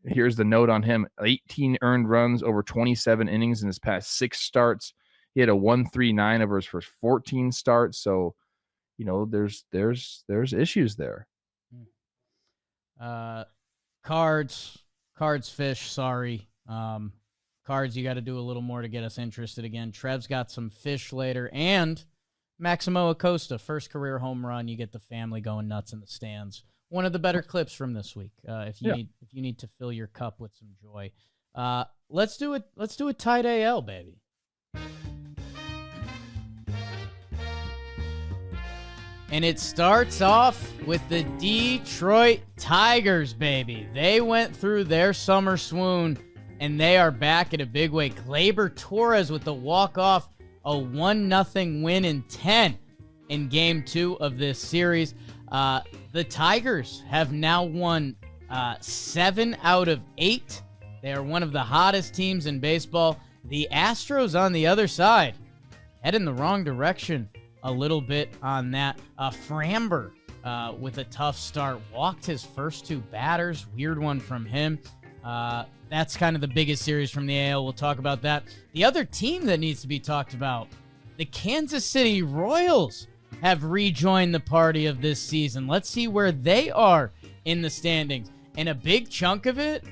Here's the note on him: 18 earned runs over 27 innings in his past 6 starts. He had a 1.39 over his first 14 starts. So, there's issues there. Cards, fish. Sorry. Cards, you got to do a little more to get us interested again. Trev's got some fish later, and Maximo Acosta, first career home run. You get the family going nuts in the stands. One of the better clips from this week. If you need to fill your cup with some joy, let's do it. Let's do a tight AL, baby. And it starts off with the Detroit Tigers, baby. They went through their summer swoon, and they are back in a big way. Gleyber Torres with the walk-off, a 1-0 win in 10 in Game 2 of this series. The Tigers have now won 7 out of 8. They are one of the hottest teams in baseball. The Astros on the other side head in the wrong direction a little bit on that. Framber with a tough start, walked his first 2 batters. Weird one from him. That's kind of the biggest series from the AL. We'll talk about that. The other team that needs to be talked about, the Kansas City Royals, have rejoined the party of this season. Let's see where they are in the standings. And a big chunk of it,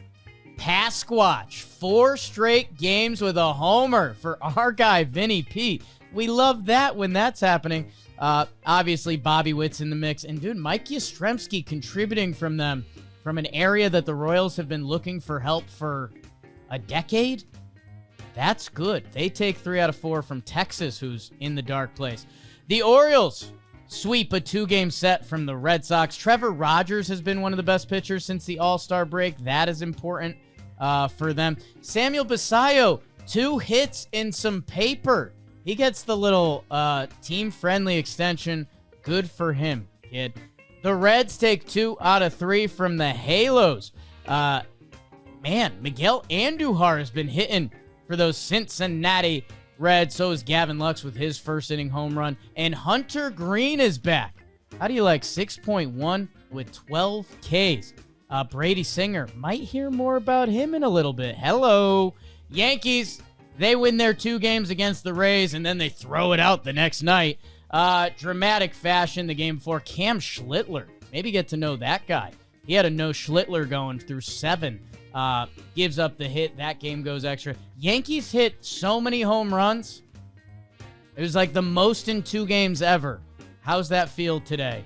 Pasquatch. 4 straight games with a homer for our guy, Vinny P. We love that when that's happening. Obviously, Bobby Witt's in the mix. And, dude, Mike Yastrzemski contributing from them from an area that the Royals have been looking for help for a decade. That's good. They take 3 out of 4 from Texas, who's in the dark place. The Orioles sweep a 2-game set from the Red Sox. Trevor Rogers has been one of the best pitchers since the All-Star break. That is important for them. Samuel Bassallo, 2 hits in some paper. He gets the little team-friendly extension. Good for him, kid. The Reds take 2 out of 3 from the Halos. Miguel Andujar has been hitting for those Cincinnati Reds. So is Gavin Lux with his first-inning home run. And Hunter Green is back. How do you like 6.1 with 12 Ks? Brady Singer. Might hear more about him in a little bit. Hello. Yankees. They win their 2 games against the Rays, and then they throw it out the next night. Dramatic fashion the game before. Cam Schlittler. Maybe get to know that guy. He had a no Schlittler going through 7. Gives up the hit. That game goes extra. Yankees hit so many home runs. It was like the most in 2 games ever. How's that feel today?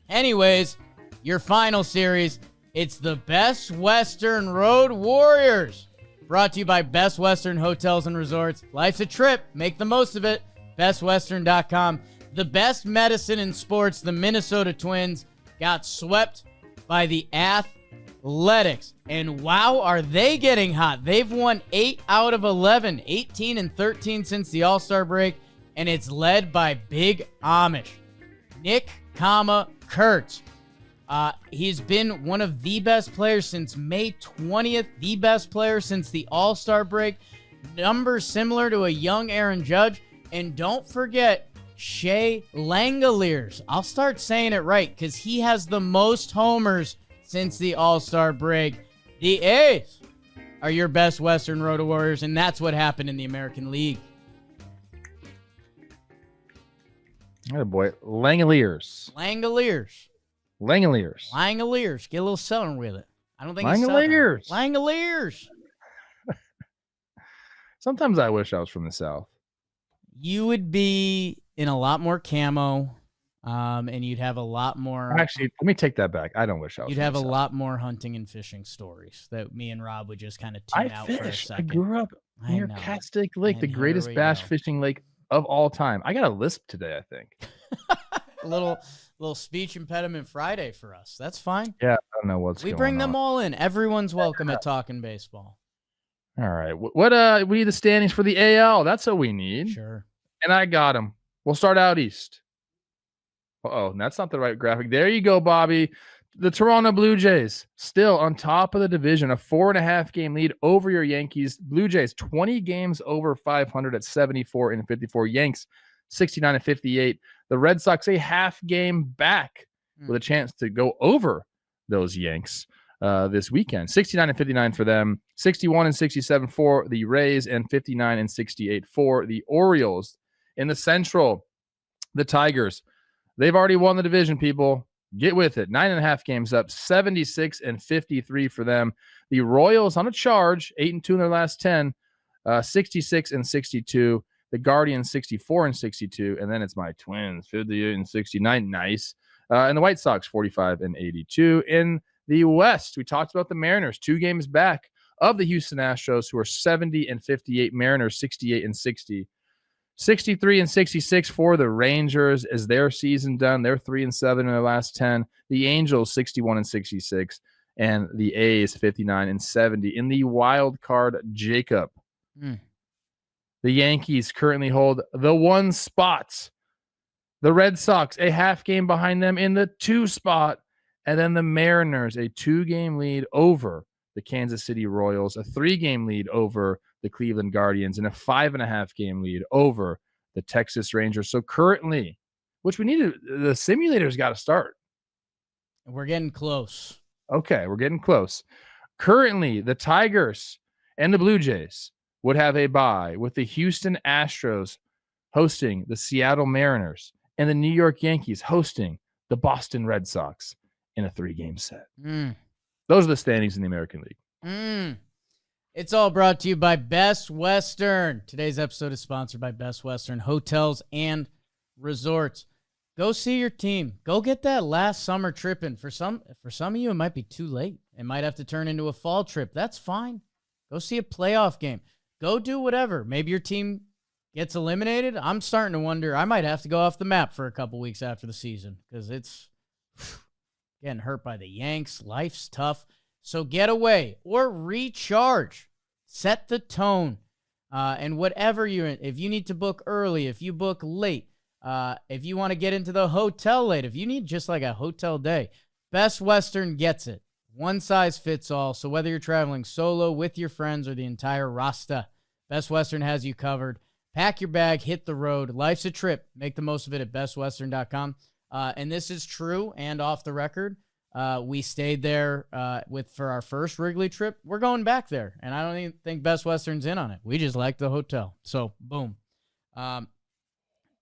Anyways, your final series. It's the Best Western Road Warriors. Brought to you by Best Western Hotels and Resorts. Life's a trip. Make the most of it. BestWestern.com. The best medicine in sports, the Minnesota Twins, got swept by the Athletics. And wow, are they getting hot. They've won 8 out of 11, 18 and 13 since the All-Star break, and it's led by Big Amish. Nick, Kurtz. He's been one of the best players since May 20th, the best player since the All-Star break. Numbers similar to a young Aaron Judge. And don't forget Shea Langoliers. I'll start saying it right because he has the most homers since the All-Star break. The A's are your Best Western Road Warriors, and that's what happened in the American League. Oh, boy. Langoliers. Get a little southern with it. I don't think Langoliers. It's southern. Langoliers. Sometimes I wish I was from the South. You would be in a lot more camo, and you'd have a lot more. Actually, let me take that back. I don't wish I was. You'd have a lot more hunting and fishing stories that me and Rob would just kind of tune out for a second. I grew up near Castaic Lake, the greatest bass fishing lake of all time. I got a lisp today, I think. A little speech impediment Friday for us. That's fine. Yeah, I don't know what's going on. We bring them all in. Everyone's welcome at Talkin' Baseball. All right. We need the standings for the AL. That's what we need. Sure. And I got them. We'll start out east. Uh-oh, that's not the right graphic. There you go, Bobby. The Toronto Blue Jays still on top of the division, a 4.5-game lead over your Yankees. Blue Jays 20 games over 500 at 74 and 54. Yanks 69 and 58. The Red Sox a half game back with a chance to go over those Yanks. this weekend. 69-59 for them, 61-67 for the Rays, and 59-68 for the Orioles. In the Central, the Tigers, they've already won the division, people. Get with it. 9.5 games up, 76-53 for them. The Royals on a charge, 8-2 in their last 10, 66-62. The Guardians, 64-62. And then it's my Twins, 58-69. Nice. And the White Sox, 45-82. In the West, we talked about the Mariners, 2 games back of the Houston Astros, who are 70-58. Mariners, 68-60. 63-66 for the Rangers. Is their season done? They're 3-7 in their last 10. The Angels 61-66, and the A's 59-70. In the wild card, Jacob, the Yankees currently hold the 1 spot. The Red Sox a half game behind them in the 2 spot, and then the Mariners a 2-game lead over the Kansas City Royals, a 3-game lead over the Cleveland Guardians, and a 5.5-game lead over the Texas Rangers. So currently, which we need the simulator's got to start. We're getting close. Okay, we're getting close. Currently, the Tigers and the Blue Jays would have a bye, with the Houston Astros hosting the Seattle Mariners and the New York Yankees hosting the Boston Red Sox in a 3-game set. Those are the standings in the American League. It's all brought to you by Best Western. Today's episode is sponsored by Best Western Hotels and Resorts. Go see your team. Go get that last summer trip in. For some of you, it might be too late. It might have to turn into a fall trip. That's fine. Go see a playoff game. Go do whatever. Maybe your team gets eliminated. I'm starting to wonder. I might have to go off the map for a couple weeks after the season because it's getting hurt by the Yanks. Life's tough. So get away or recharge. Set the tone. And whatever you're in, if you need to book early, if you book late, if you want to get into the hotel late, if you need just like a hotel day, Best Western gets it. One size fits all. So whether you're traveling solo, with your friends, or the entire Rasta, Best Western has you covered. Pack your bag, hit the road. Life's a trip. Make the most of it at bestwestern.com. And this is true and off the record. We stayed there for our first Wrigley trip. We're going back there, and I don't even think Best Western's in on it. We just like the hotel. So, boom.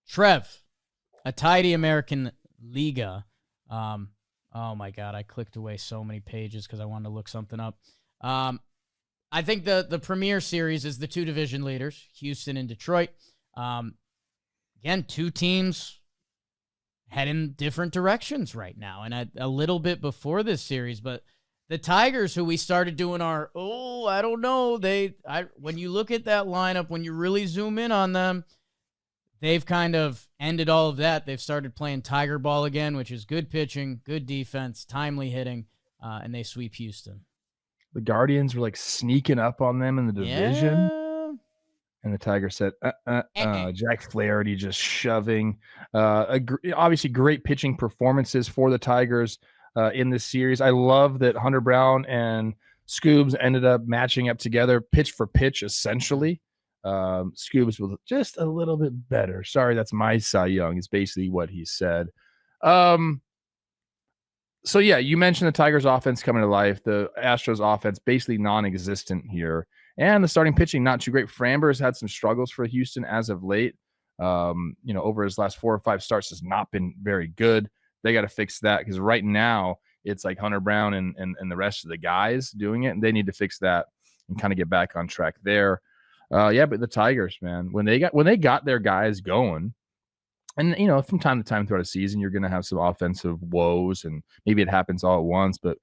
Trev, a tidy American Liga. Oh, my God. I clicked away so many pages because I wanted to look something up. I think the premier series is the 2 division leaders, Houston and Detroit. Again, 2 teams heading different directions right now, and a little bit before this series. But the Tigers, who we started doing our, I don't know, when you look at that lineup, when you really zoom in on them, they've kind of ended all of that. They've started playing Tiger ball again, which is good pitching, good defense, timely hitting, and they sweep Houston. The Guardians were like sneaking up on them in the division. Yeah. And the Tigers said, Jack Flaherty just shoving. Obviously, great pitching performances for the Tigers in this series. I love that Hunter Brown and Scoobs ended up matching up together, pitch for pitch, essentially. Scoobs was just a little bit better. Sorry, that's my Cy Young, is basically what he said. So, yeah, you mentioned the Tigers' offense coming to life. The Astros' offense basically non-existent here. And the starting pitching, not too great. Framber's had some struggles for Houston as of late. Over his last 4 or 5 starts has not been very good. They got to fix that because right now it's like Hunter Brown and the rest of the guys doing it, and they need to fix that and kind of get back on track there. But the Tigers, man, when they got their guys going, and from time to time throughout a season, you're going to have some offensive woes, and maybe it happens all at once, but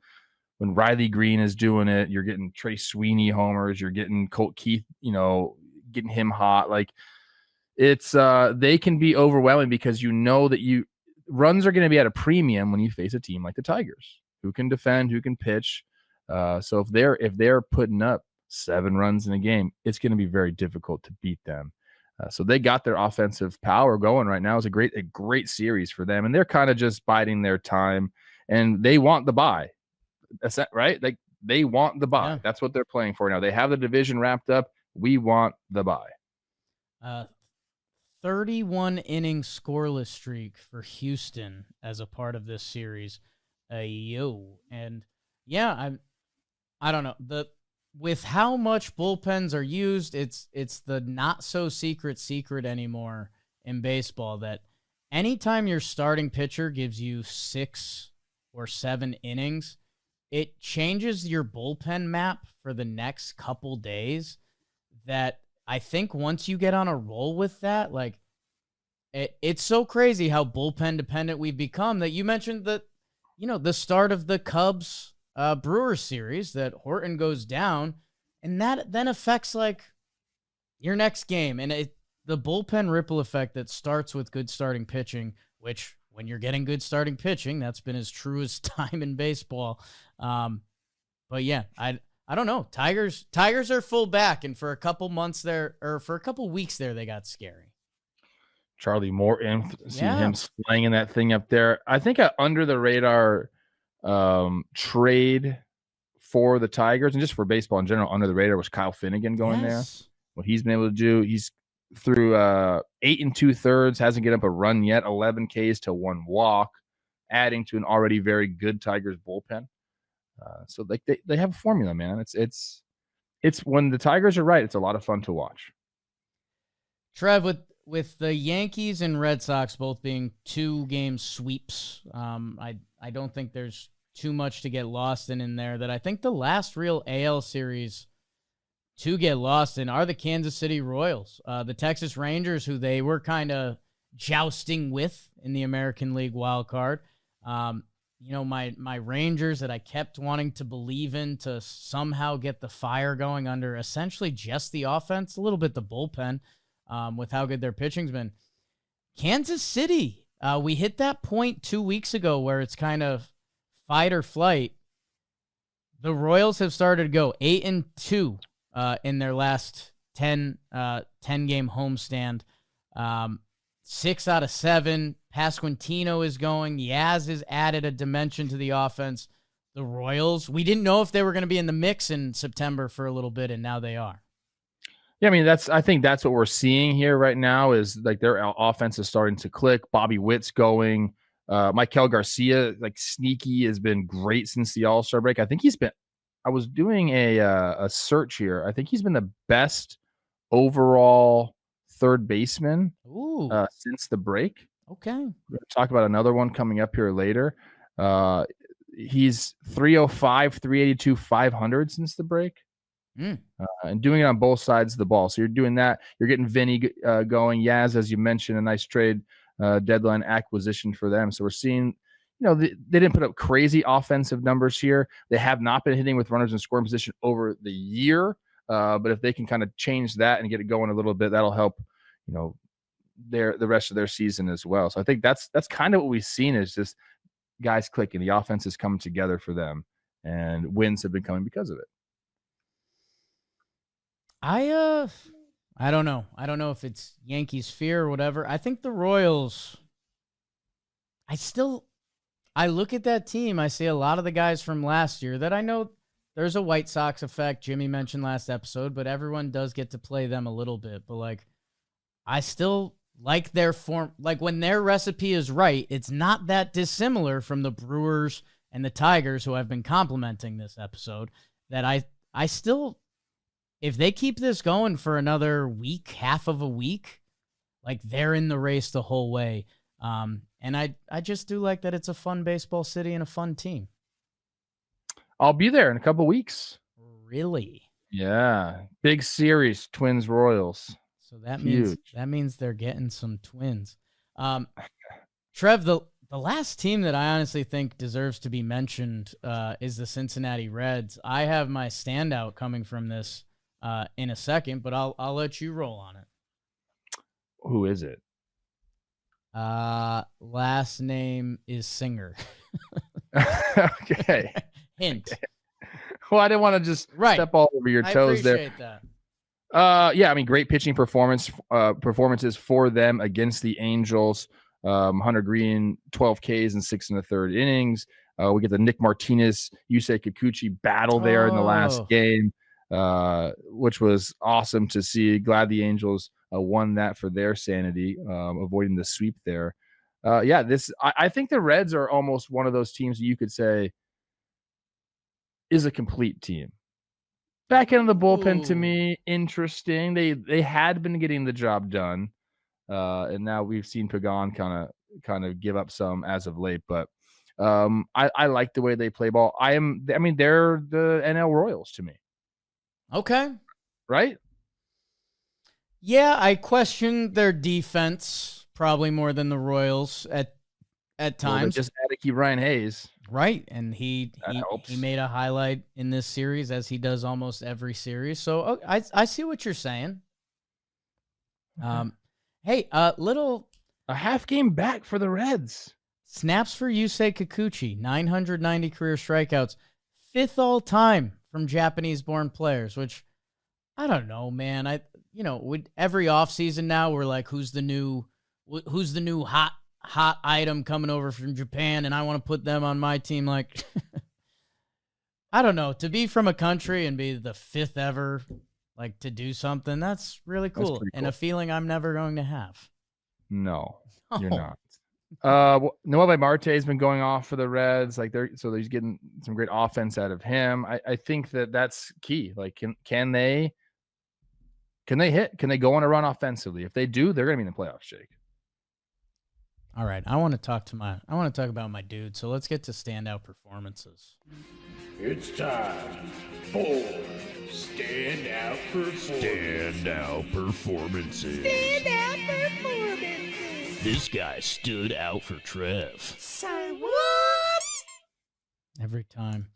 when Riley Green is doing it, you're getting Trey Sweeney homers, you're getting Colt Keith, getting him hot. Like it's they can be overwhelming because that runs are going to be at a premium when you face a team like the Tigers, who can defend, who can pitch. So if they're putting up 7 runs in a game, it's going to be very difficult to beat them. So they got their offensive power going right now. It's a great series for them, and they're kind of just biding their time, and they want the bye. That's that, right? Like they want the bye. Yeah. That's what they're playing for now. They have the division wrapped up. We want the bye. 31 inning scoreless streak for Houston as a part of this series. And yeah, I don't know. With how much bullpens are used, it's the not so secret anymore in baseball that anytime your starting pitcher gives you 6 or 7 innings, it changes your bullpen map for the next couple days. That I think once you get on a roll with that, like it's so crazy how bullpen dependent we've become. That you mentioned that, the start of the Cubs Brewers series, that Horton goes down, and that then affects like your next game. And the bullpen ripple effect that starts with good starting pitching, which when you're getting good starting pitching, that's been as true as time in baseball. But yeah, I don't know. Tigers are full back, and for a couple months there, or for a couple weeks there, they got scary. Charlie Morton, seeing him slanging that thing up there. I think an under the radar trade for the Tigers and just for baseball in general, under the radar, was Kyle Finnegan going there. What he's been able to do, he's through 8 2/3, hasn't given up a run yet, 11 Ks to 1 walk, adding to an already very good Tigers bullpen. So like they have a formula, man. It's when the Tigers are right, it's a lot of fun to watch. Trev, with the Yankees and Red Sox both being 2-game sweeps, I don't think there's too much to get lost in there. That I think the last real AL series to get lost in are the Kansas City Royals, the Texas Rangers, who they were kind of jousting with in the American League wild card. My Rangers that I kept wanting to believe in to somehow get the fire going under essentially just the offense, a little bit the bullpen, with how good their pitching's been. Kansas City, we hit that point 2 weeks ago where it's kind of fight or flight. The Royals have started to go 8-2 in their last 10 game homestand. 6 out of 7. Pasquantino is going. Yaz has added a dimension to the offense. The Royals, we didn't know if they were going to be in the mix in September for a little bit, and now they are. Yeah, I mean, I think that's what we're seeing here right now is like their offense is starting to click. Bobby Witt's going. Maikel Garcia, like sneaky, has been great since the All-Star break. I was doing a search here. I think he's been the best overall third baseman since the break. Okay. We're going to talk about another one coming up here later. He's 305, 382, 500 since the break. And doing it on both sides of the ball. So you're doing that. You're getting Vinny going. Yaz, as you mentioned, a nice trade deadline acquisition for them. So we're seeing, they didn't put up crazy offensive numbers here. They have not been hitting with runners in scoring position over the year. But if they can kind of change that and get it going a little bit, that'll help, the rest of their season as well. So I think that's kind of what we've seen is just guys clicking. The offense is coming together for them, and wins have been coming because of it. I don't know. I don't know if it's Yankees fear or whatever. I think the Royals, I look at that team. I see a lot of the guys from last year that I know there's a White Sox effect. Jimmy mentioned last episode, but everyone does get to play them a little bit. But I still like their form. Like when their recipe is right, it's not that dissimilar from the Brewers and the Tigers, who I've been complimenting this episode. That I still, if they keep this going for another week, half of a week, they're in the race the whole way. And I just do like that it's a fun baseball city and a fun team. I'll be there in a couple weeks. Really? Yeah. Big series, Twins Royals. So that means they're getting some twins. Trev, the last team that I honestly think deserves to be mentioned is the Cincinnati Reds. I have my standout coming from this in a second, but I'll let you roll on it. Who is it? Last name is Singer. Okay. Hint. Well, I didn't want to just step all over your toes there. I appreciate that. Yeah, I mean, great pitching performances for them against the Angels. Hunter Green, 12 Ks in 6 1/3 innings. We get the Nick Martinez, Yusei Kikuchi battle there in the last game, which was awesome to see. Glad the Angels won that for their sanity, avoiding the sweep there. I think the Reds are almost one of those teams that you could say is a complete team. Back end of the bullpen to Ooh. me, interesting. They had been getting the job done, and now we've seen Pagan kind of give up some as of late. But I like the way they play ball. They're the NL Royals to me, Okay. right? Yeah, I question their defense probably more than the Royals at Well, they times. just had to keep Ryan Hayes. Right, and he helps. made a highlight in this series as he does almost every series. So I see what you're saying. Hey, little A half game back for the Reds. snaps for Yusei Kikuchi, 990 career strikeouts, 5th all time from Japanese-born players. Which I don't know, man. With every offseason now, we're like, who's the new hot item coming over from Japan, and I want to put them on my team. Like, I don't know, to be from a country and be the 5th ever, like, to do something, that's really cool. Pretty And cool. a feeling I'm never going to have. No, Oh. you're not. Noel Marte has been going off for the Reds. Like he's getting some great offense out of him. I think that's key. Like, can they hit? Can they go on a run offensively? If they do, they're going to be in the playoffs, Jake. All right, I want to talk about my dude. So let's get to standout performances. It's time for standout performances. This guy stood out for Trev. Say what? Every time.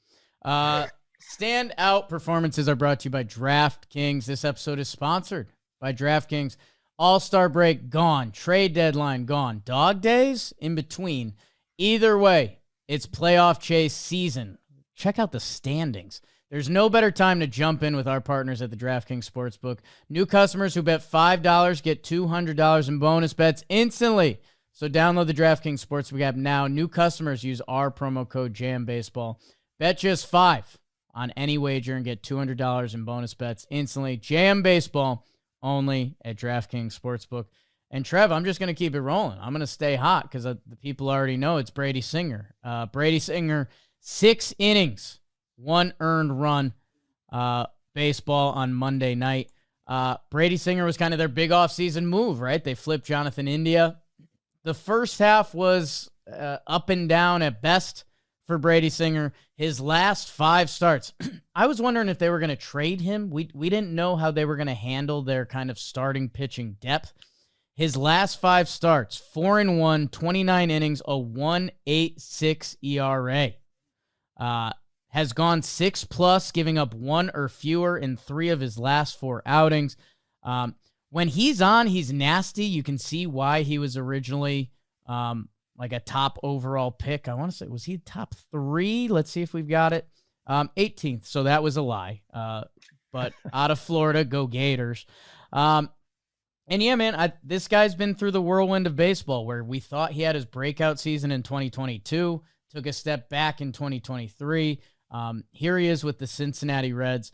Standout performances are brought to you by DraftKings. This episode is sponsored by DraftKings. All-Star break gone. Trade deadline gone. Dog days in between. Either way, it's playoff chase season. Check out the standings. There's no better time to jump in with our partners at the DraftKings Sportsbook. New customers who bet $5 get $200 in bonus bets instantly. So download the DraftKings Sportsbook app now. New customers use our promo code JAMBaseball. Bet just $5 on any wager and get $200 in bonus bets instantly. JAMBaseball. Only at DraftKings Sportsbook. And Trev, I'm just going to keep it rolling. I'm going to stay hot because the people already know it's Brady Singer. Brady Singer, 6 innings, 1 earned run, baseball on Monday night. Brady Singer was kind of their big offseason move, right? They flipped Jonathan India. The first half was up and down at best for Brady Singer. His last 5 starts, I was wondering if they were going to trade him. We didn't know how they were going to handle their kind of starting pitching depth. His last 5 starts, 4-1, 29 innings, a 1.86 ERA. Has gone 6+, giving up 1 or fewer in 3 of his last 4 outings. When he's on, he's nasty. You can see why he was originally like a top overall pick. I want to say, was he top 3? Let's see if we've got it. 18th. So that was a lie. But out of Florida, go Gators. And yeah, man, this guy's been through the whirlwind of baseball where we thought he had his breakout season in 2022, took a step back in 2023. Here he is with the Cincinnati Reds.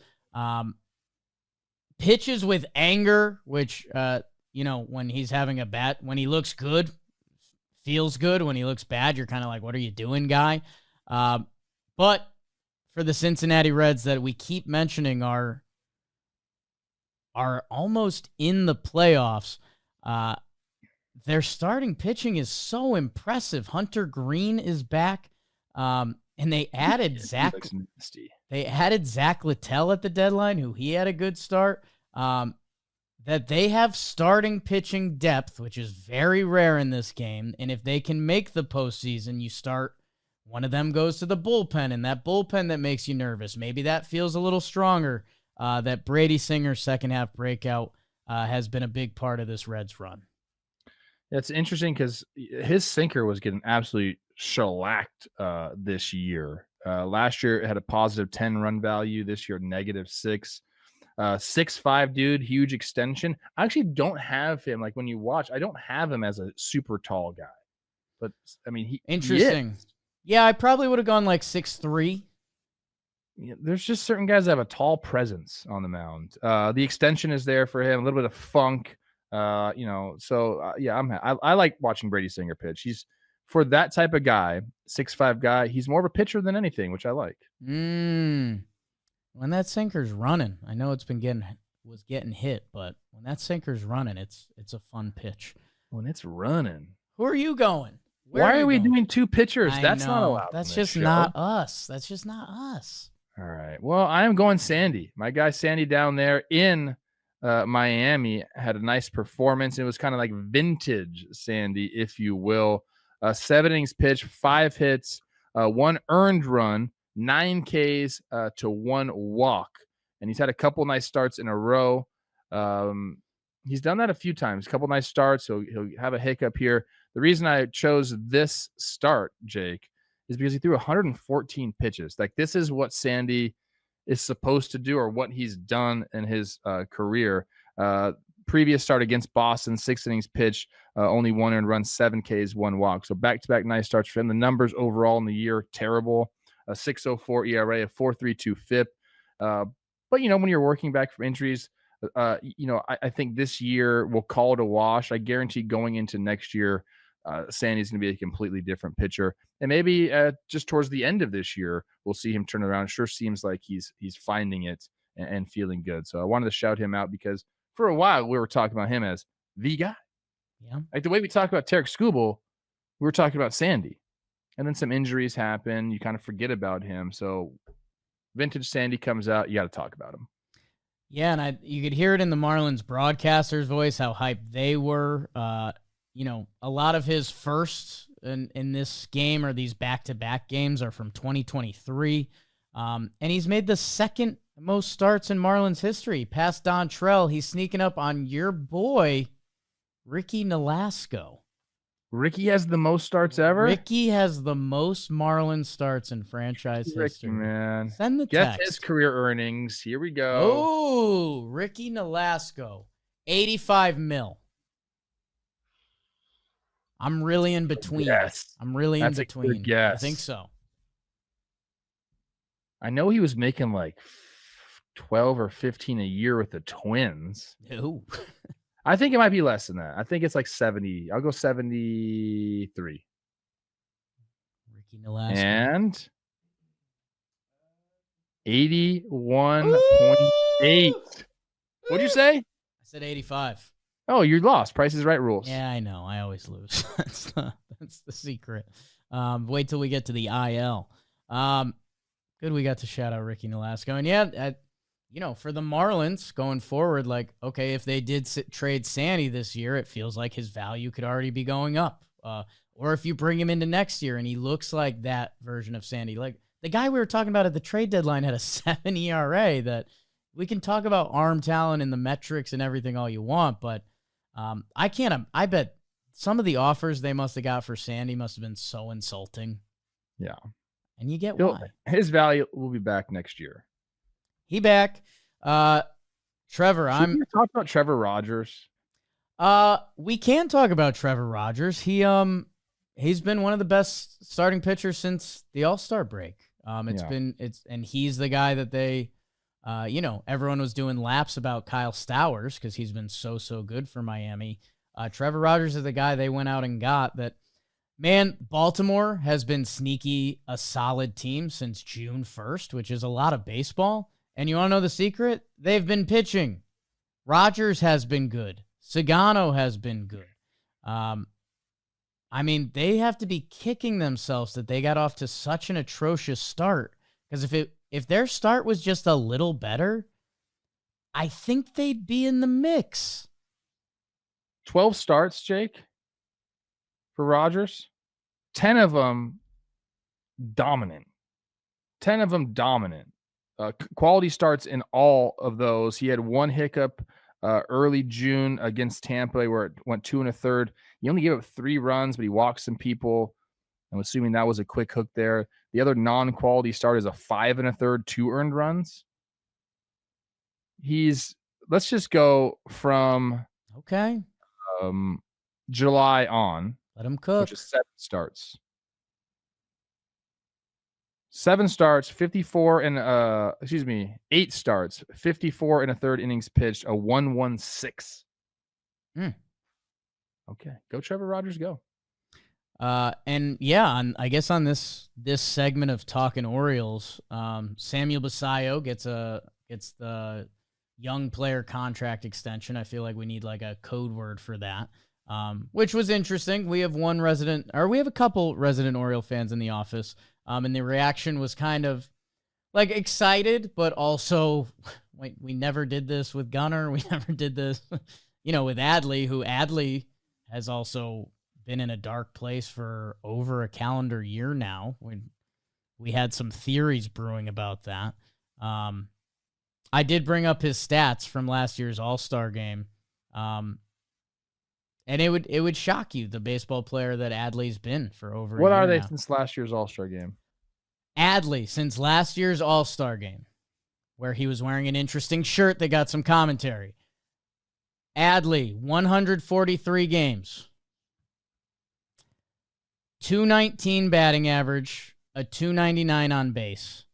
Pitches with anger, which, when he's having when he looks good, feels good. When he looks bad, you're kind of like, what are you doing, guy? But for the Cincinnati Reds that we keep mentioning are almost in the playoffs, their starting pitching is so impressive. Hunter Green is back, and they added Zach. They added Zach Littell at the deadline, who he had a good start. That they have starting pitching depth, which is very rare in this game. And if they can make the postseason, one of them goes to the bullpen, and that bullpen that makes you nervous. Maybe that feels a little stronger. That Brady Singer's second half breakout has been a big part of this Reds run. It's interesting because his sinker was getting absolutely shellacked this year. Last year it had a positive 10 run value. This year, -6. 6'5" dude, huge extension. I actually don't have him. Like when you watch, I don't have him as a super tall guy. But I mean, interesting. Yeah, I probably would have gone like 6'3". Yeah, there's just certain guys that have a tall presence on the mound. The extension is there for him, a little bit of funk. I like watching Brady Singer pitch. He's for that type of guy, 6'5" guy, he's more of a pitcher than anything, which I like. When that sinker's running, I know it's been getting hit, but when that sinker's running, it's a fun pitch. When it's running. Who are you going? Why are we doing two pitchers? That's not allowed. That's just not us. That's just not us. All right. Well, I am going Sandy. My guy Sandy down there in Miami had a nice performance. It was kind of like vintage Sandy, if you will. 7 innings pitched, 5 hits, 1 earned run, 9 Ks to 1 walk. And he's had a couple nice starts in a row. He's done that a few times, a couple nice starts. So he'll have a hiccup here. The reason I chose this start, Jake, is because he threw 114 pitches. Like, this is what Sandy is supposed to do, or what he's done in his career. Previous start against Boston, 6 innings pitched, only 1 earned run, 7 Ks, 1 walk. So back-to-back nice starts for him. The numbers overall in the year, terrible. A 6.04 ERA, a 4.32 FIP. But, when you're working back from injuries, I think this year will call it a wash. I guarantee going into next year, Sandy's going to be a completely different pitcher. And maybe just towards the end of this year, we'll see him turn around. It sure seems like he's finding it and feeling good. So I wanted to shout him out because for a while we were talking about him as the guy. Yeah. Like the way we talk about Tarek Skubal, we were talking about Sandy. And then some injuries happen. You kind of forget about him. So vintage Sandy comes out. You got to talk about him. Yeah, and you could hear it in the Marlins broadcaster's voice, how hyped they were. A lot of his firsts in this game, or these back-to-back games, are from 2023. And he's made the second most starts in Marlins history, past Dontrell. He's sneaking up on your boy, Ricky Nolasco. Ricky has the most starts ever? Ricky has the most Marlins starts in franchise history. Man. Send the Guess text. his career earnings. Here we go. Oh, Ricky Nolasco, 85 mil. I'm really in between. Yes. I'm really That's in a between. good guess. I think so. I know he was making like 12 or 15 a year with the Twins. Ooh. I think it might be less than that. I think it's like 70. I'll go 73. Ricky Nolasco. And 81.8. What'd you say? I said 85. Oh, you lost. Price is Right rules. Yeah, I know. I always lose. That's the secret. Wait till we get to the IL. Good, we got to shout out Ricky Nolasco. And yeah, for the Marlins going forward, like, okay, if they did trade Sandy this year, it feels like his value could already be going up. Or if you bring him into next year and he looks like that version of Sandy, like the guy we were talking about at the trade deadline had a 7 ERA. That we can talk about arm talent and the metrics and everything all you want, but I bet some of the offers they must have got for Sandy must have been so insulting. Yeah. And you get why. His value will be back next year. He back. Trevor, Should we talk about Trevor Rogers? We can talk about Trevor Rogers. He's been one of the best starting pitchers since the All-Star break. And he's the guy that they everyone was doing laps about Kyle Stowers because he's been so good for Miami. Trevor Rogers is the guy they went out and got. That, man, Baltimore has been sneaky a solid team since June 1st, which is a lot of baseball. And you want to know the secret? They've been pitching. Rogers has been good. Sagano has been good. They have to be kicking themselves that they got off to such an atrocious start. Because if their start was just a little better, I think they'd be in the mix. 12 starts, Jake, for Rogers. 10 of them dominant. Quality starts in all of those. He had one hiccup early June against Tampa where it went 2 1/3. He only gave up 3 runs, but he walked some people. I'm assuming that was a quick hook there. The other non-quality start is a 5 1/3, 2 earned runs. Let's just go from July on. Let him cook. Which is 7 starts. 7 starts, 8 starts, 54 1/3 innings pitched, a 1.16. Okay, go Trevor Rogers, go. And yeah, I guess on this segment of Talking Orioles, Samuel Bassallo gets the young player contract extension. I feel like we need like a code word for that, which was interesting. We have a couple resident Oriole fans in the office, and the reaction was kind of like excited, but also, wait, we never did this with Gunnar. We never did this, with Adley, who Adley has also been in a dark place for over a calendar year now. We had some theories brewing about that. I did bring up his stats from last year's All-Star game. And it would shock you, the baseball player that Adley's been for over a year What are they now. since last year's All-Star game? Adley, since last year's All-Star game, where he was wearing an interesting shirt that got some commentary. Adley, 143 games. 219 batting average, a 299 on base,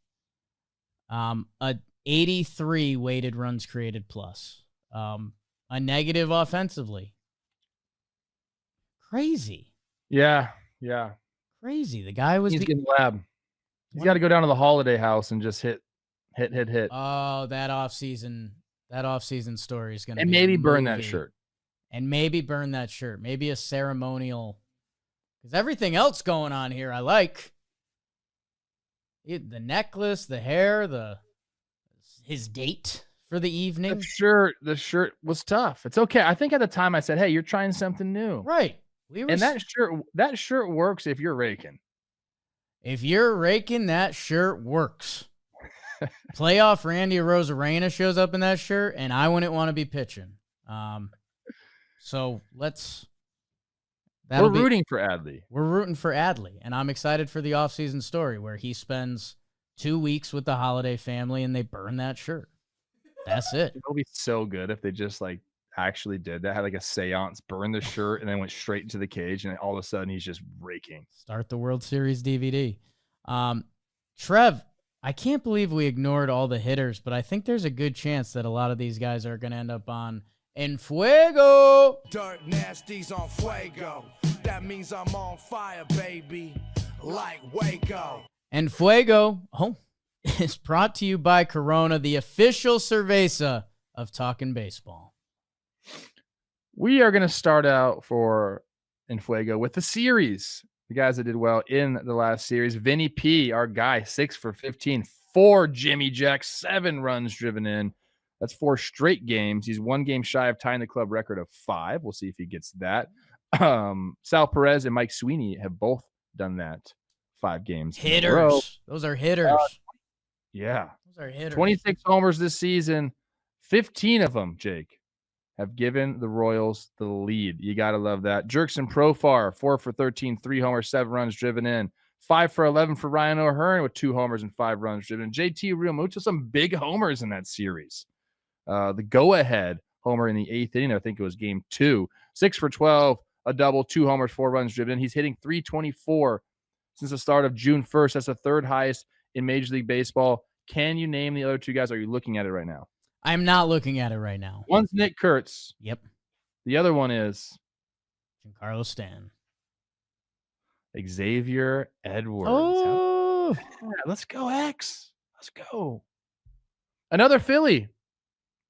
a 83 weighted runs created plus, a negative offensively. Crazy. Yeah. Crazy. The guy was He's getting lab. He's got to go down to the Holiday House and just hit. Oh, that offseason story is going to And be maybe a burn that movie. shirt. And maybe burn that shirt. Maybe a ceremonial. Because everything else going on here, I like. The necklace, the hair, his date for the evening. The shirt was tough. It's okay. I think at the time I said, "Hey, you're trying something new." Right. And that shirt works if you're raking. If you're raking, that shirt works. Playoff Randy Arozarena shows up in that shirt, and I wouldn't want to be pitching. So We're rooting for Adley. We're rooting for Adley, and I'm excited for the offseason story where he spends 2 weeks with the Holiday family and they burn that shirt. That's it. It'll be so good if they just like actually did that, had like a seance, burned the shirt, and then went straight into the cage, and all of a sudden he's just raking. Start the World Series DVD. Trev, I can't believe we ignored all the hitters, but I think there's a good chance that a lot of these guys are going to end up on En Fuego. Dirt nasties on Fuego. That means I'm on fire, baby. Like Waco. En Fuego is brought to you by Corona, the official cerveza of Talkin' Baseball. We are going to start out for En Fuego with the series. The guys that did well in the last series. Vinny P, our guy, 6 for 15, 4 Jimmy Jacks, 7 runs driven in. That's 4 straight games. He's 1 game shy of tying the club record of 5. We'll see if he gets that. Sal Perez and Mike Sweeney have both done that 5 games. Hitters. Those are hitters. Yeah. Those are hitters. 26 homers this season. 15 of them, Jake, have given the Royals the lead. You got to love that. Jerkson Profar, 4 for 13, 3 homers, 7 runs driven in. 5 for 11 for Ryan O'Hearn with 2 homers and 5 runs driven in. JT Realmuto, some big homers in that series. The go-ahead homer in the 8th inning, I think it was game 2. 6 for 12, a double, 2 homers, 4 runs driven in. He's hitting .324 since the start of June 1st. That's the 3rd highest in Major League Baseball. Can you name the other 2 guys? Are you looking at it right now? I'm not looking at it right now. One's Nick Kurtz. Yep. The other one is Giancarlo Stanton. Xavier Edwards. Oh, Yeah, let's go, X. Let's go. Another Philly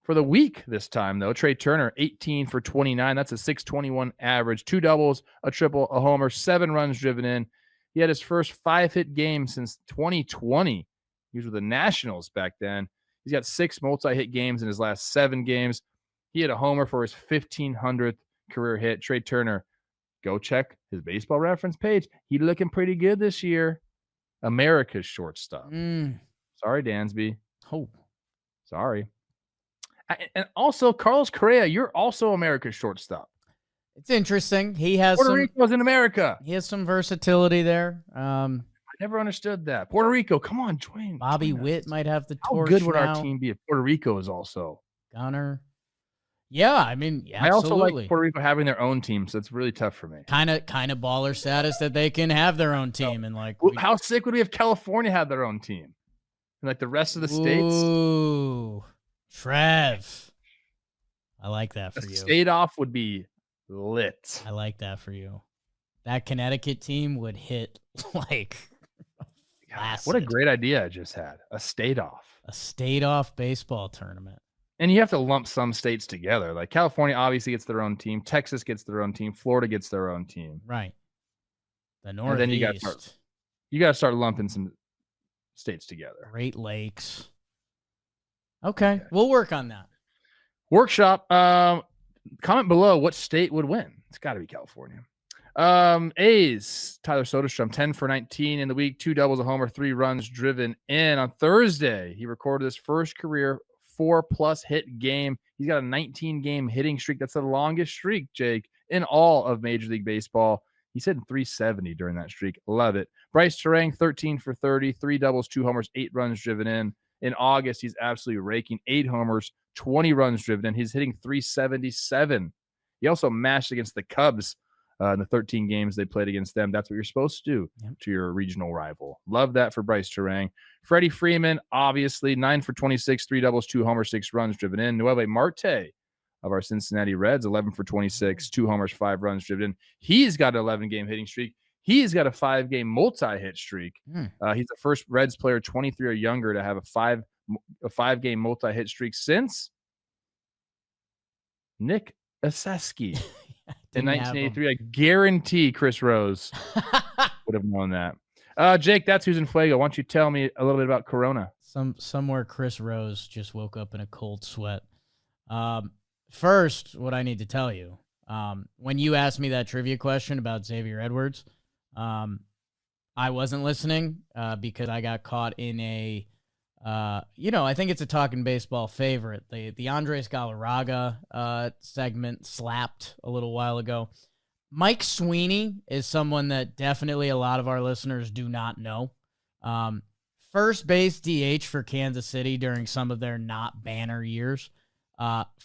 for the week this time, though. Trey Turner, 18 for 29. That's a 621 average. 2 doubles, a triple, a homer, 7 runs driven in. He had his first 5-hit game since 2020. He was with the Nationals back then. He's got 6 multi-hit games in his last 7 games. He had a homer for his 1,500th career hit. Trey Turner, go check his Baseball Reference page. He's looking pretty good this year. America's shortstop. Sorry, Dansby. Oh, sorry. And also, Carlos Correa, you're also America's shortstop. It's interesting. He has Puerto Rico's in America. He has some versatility there. I never understood that. Puerto Rico, come on, join. Bobby join Witt us. might have the How torch good would now. our team be if Puerto Rico is also? Gunner. Yeah, I mean, I also absolutely. like Puerto Rico having their own team, so it's really tough for me. Kind of baller status that they can have their own team and like. How sick would we if California had their own team, and like the rest of the states? Ooh, Trev. I like that for you. State off would be lit. I like that for you. that Connecticut team would hit like What a great idea I just had. A state-off baseball tournament. And you have to lump some states together. Like California obviously gets their own team. Texas gets their own team. Florida gets their own team. Right. The And Northeast. then you got to start lumping some states together. Great Lakes. Okay. We'll work on that. Workshop. Comment below what state would win. It's got to be California. A's, Tyler Soderstrom, 10 for 19 in the week, 2 doubles, a homer, 3 runs driven in. On Thursday, he recorded his first career 4+ hit game. He's got a 19-game hitting streak. That's the longest streak, Jake, in all of Major League Baseball. He's hitting 370 during that streak. Love it. Bryce Terang, 13 for 30, 3 doubles, 2 homers, 8 runs driven in. In August, he's absolutely raking 8 homers, 20 runs driven in. He's hitting 377. He also mashed against the Cubs in the 13 games they played against them. That's what you're supposed to do to your regional rival. Love that for Bryce Terang. Freddie Freeman, obviously, 9 for 26, 3 doubles, 2 homers, 6 runs driven in. Noelvi Marte of our Cincinnati Reds, 11 for 26, 2 homers, 5 runs driven in. He's got an 11-game hitting streak. He's got a 5-game multi-hit streak. He's the first Reds player 23 or younger to have a 5-game multi-hit streak since Nick Esaski. In 1983, I guarantee Chris Rose would have known that. Jake, that's who's in Fuego. Why don't you tell me a little bit about Corona? Somewhere Chris Rose just woke up in a cold sweat. First, what I need to tell you, when you asked me that trivia question about Xavier Edwards, I wasn't listening because I got caught in a I think it's a Talkin' Baseball favorite. The Andres Galarraga segment slapped a little while ago. Mike Sweeney is someone that definitely a lot of our listeners do not know. First base DH for Kansas City during some of their not banner years.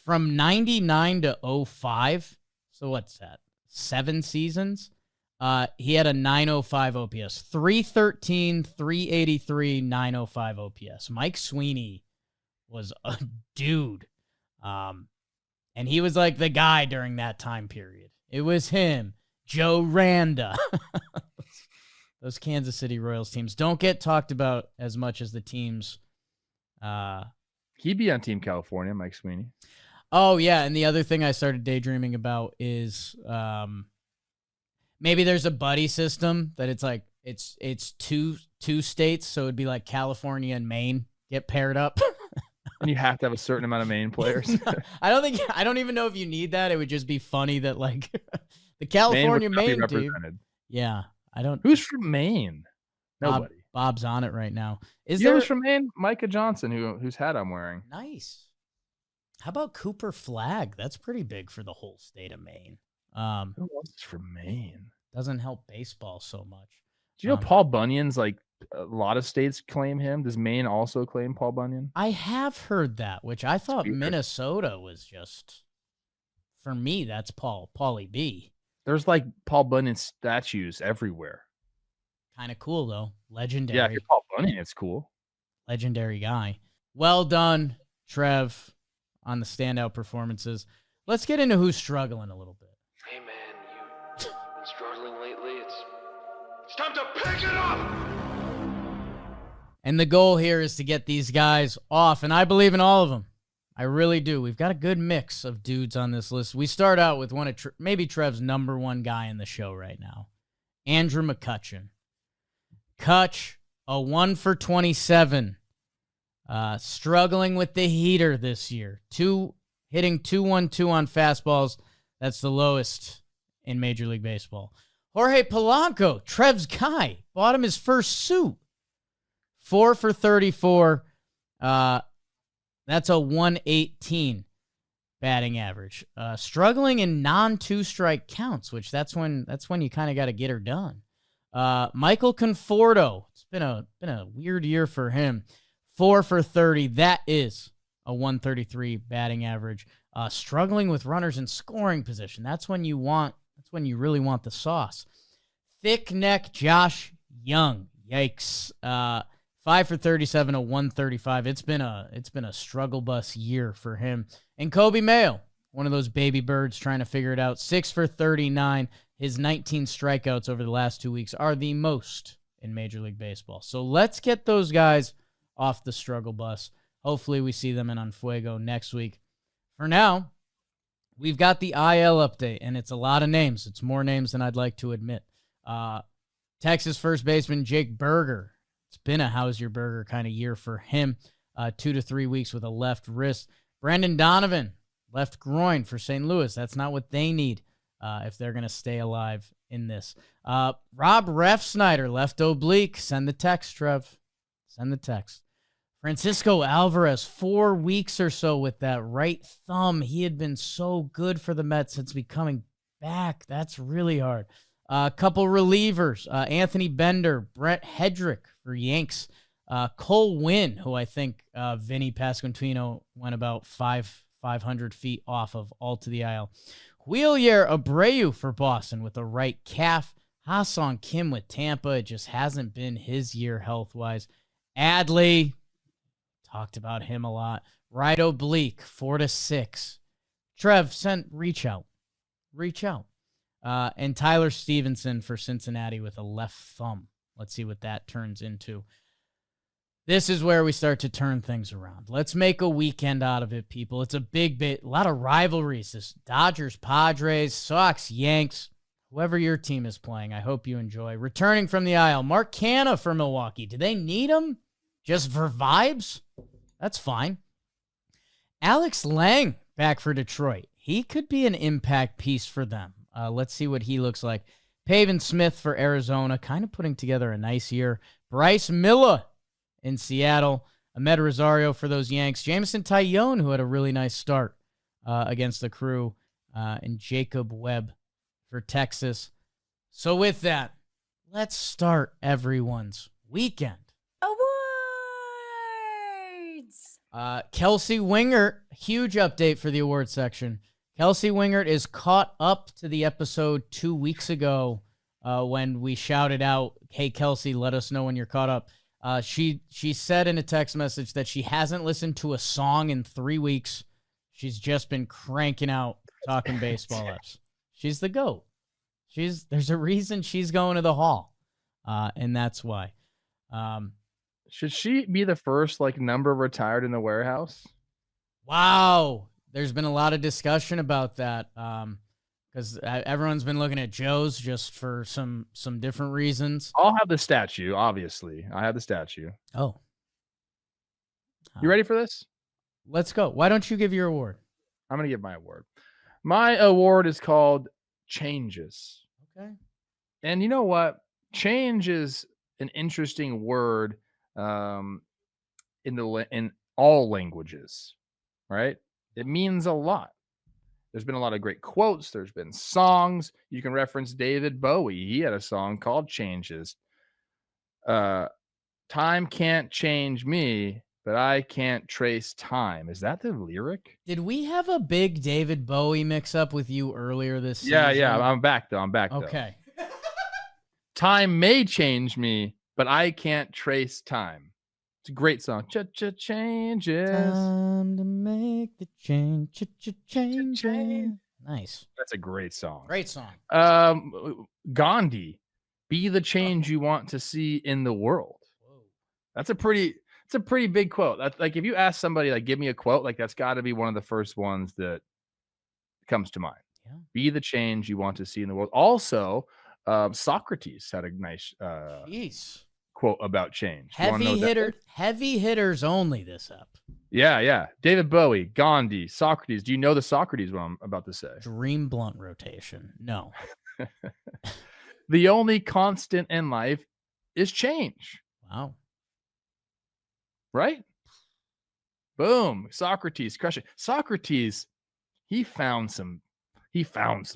From 99 to 05, so what's that? 7 seasons? He had a 905 OPS, 313, 383, 905 OPS. Mike Sweeney was a dude. And he was like the guy during that time period. It was him, Joe Randa. Those Kansas City Royals teams don't get talked about as much as the teams. He'd be on Team California, Mike Sweeney. Oh, yeah. And the other thing I started daydreaming about is maybe there's a buddy system that it's like it's two states, so it'd be like California and Maine get paired up. And you have to have a certain amount of Maine players. I don't even know if you need that. It would just be funny that like the California Maine team. Yeah, I don't. Who's from Maine? Nobody. Bob's on it right now. Who's from Maine? Micah Johnson, whose hat I'm wearing. Nice. How about Cooper Flagg? That's pretty big for the whole state of Maine. Who else is from Maine? Doesn't help baseball so much. Do you know Paul Bunyan's like a lot of states claim him? Does Maine also claim Paul Bunyan? I have heard that, which I thought Minnesota was just, for me, that's Paulie B. There's like Paul Bunyan statues everywhere. Kind of cool though. Legendary. Yeah, if you're Paul Bunyan, it's cool. Legendary guy. Well done, Trev, on the standout performances. Let's get into who's struggling a little bit. Hey man, you've been struggling lately. It's time to pick it up! And the goal here is to get these guys off, and I believe in all of them. I really do. We've got a good mix of dudes on this list. We start out with one of maybe Trev's number one guy in the show right now, Andrew McCutchen. Kutch, a 1 for 27. Struggling with the heater this year. Hitting 2-1-2 on fastballs. That's the lowest in Major League Baseball. Jorge Polanco, Trev's guy, bought him his first suit. 4 for 34. That's a 118 batting average. Struggling in non-2-strike counts, which that's when you kind of got to get her done. Michael Conforto, it's been a weird year for him. 4 for 30. That is a 133 batting average. Struggling with runners in scoring position. That's when you really want the sauce. Thick neck Josh Young. Yikes. 5 for 37, a 135. It's been a struggle bus year for him. And Kobe Mayo, one of those baby birds trying to figure it out. 6 for 39, His 19 strikeouts over the last 2 weeks are the most in Major League Baseball. So let's get those guys off the struggle bus. Hopefully we see them in on Fuego next week. For now, we've got the IL update, and it's a lot of names. It's more names than I'd like to admit. Texas first baseman Jake Berger. It's been a how's your burger kind of year for him. 2 to 3 weeks with a left wrist. Brandon Donovan, left groin for St. Louis. That's not what they need if they're going to stay alive in this. Rob Refsnyder, left oblique. Send the text, Trev. Send the text. Francisco Alvarez, 4 weeks or so with that right thumb. He had been so good for the Mets since becoming back. That's really hard. A couple relievers. Anthony Bender, Brett Hedrick for Yanks. Cole Winn, who I think Vinny Pasquantino went about 500 feet off of, all to the IL. Wheelier Abreu for Boston with a right calf. Ha-Sung Kim with Tampa. It just hasn't been his year health-wise. Adley, talked about him a lot. Right oblique, 4 to 6. Trev, reach out. And Tyler Stevenson for Cincinnati with a left thumb. Let's see what that turns into. This is where we start to turn things around. Let's make a weekend out of it, people. It's a a lot of rivalries. This Dodgers, Padres, Sox, Yanks, whoever your team is playing. I hope you enjoy. Returning from the aisle, Mark Canha for Milwaukee. Do they need him just for vibes? That's fine. Alex Lang back for Detroit. He could be an impact piece for them. Let's see what he looks like. Pavin Smith for Arizona, kind of putting together a nice year. Bryce Miller in Seattle. Ahmed Rosario for those Yanks. Jameson Taillon, who had a really nice start against the Crew. And Jacob Webb for Texas. So with that, let's start everyone's weekend. Awards! Kelsey Wingert, huge update for the award section. Kelsey Wingert is caught up to the episode 2 weeks ago when we shouted out, hey, Kelsey, let us know when you're caught up. She said in a text message that she hasn't listened to a song in 3 weeks. She's just been cranking out Talking Baseball ups. She's the GOAT. There's a reason she's going to the Hall, and that's why. Should she be the first number retired in the warehouse? Wow. There's been a lot of discussion about that because everyone's been looking at Joe's just for some different reasons. I'll have the statue, obviously. I have the statue. Oh. You ready for this? Let's go. Why don't you give your award? I'm going to give my award. My award is called Changes. Okay. And you know what? Change is an interesting word in all languages, right? It means a lot. There's been a lot of great quotes. There's been songs. You can reference David Bowie. He had a song called Changes. Time can't change me, but I can't trace time. Is that the lyric? Did we have a big David Bowie mix-up with you earlier this season? Yeah. I'm back, though. Okay. Time may change me, but I can't trace time. It's a great song. Changes. Time to make the change. Change. Nice. That's a great song. Great song. Gandhi, be the change you want to see in the world. Whoa. It's a pretty big quote. That's if you ask somebody, give me a quote, that's got to be one of the first ones that comes to mind. Yeah. Be the change you want to see in the world. Also, Socrates had a nice quote about change. Heavy hitters only this up. Yeah. David Bowie, Gandhi, Socrates. Do you know the Socrates what I'm about to say? Dream blunt rotation. No. The only constant in life is change. Wow. Right? Boom. Socrates, crush it. Socrates, he found some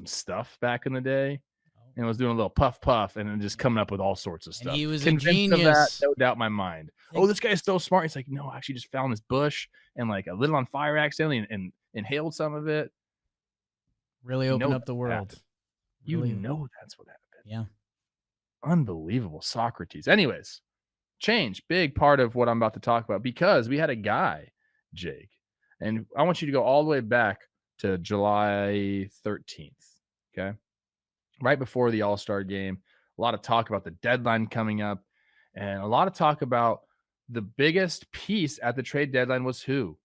stuff back in the day. And was doing a little puff and then just coming up with all sorts of stuff. And he was Convinced a genius. Of that, no doubt in my mind. Oh, this guy's so smart. He's like, no, I actually just found this bush and I lit it on fire accidentally and inhaled some of it. Really opened up the world. You know that's what happened. Yeah. Unbelievable. Socrates. Anyways, change, big part of what I'm about to talk about because we had a guy, Jake, and I want you to go all the way back to July 13th. Okay. right before the All-Star game. A lot of talk about the deadline coming up, and a lot of talk about the biggest piece at the trade deadline was who?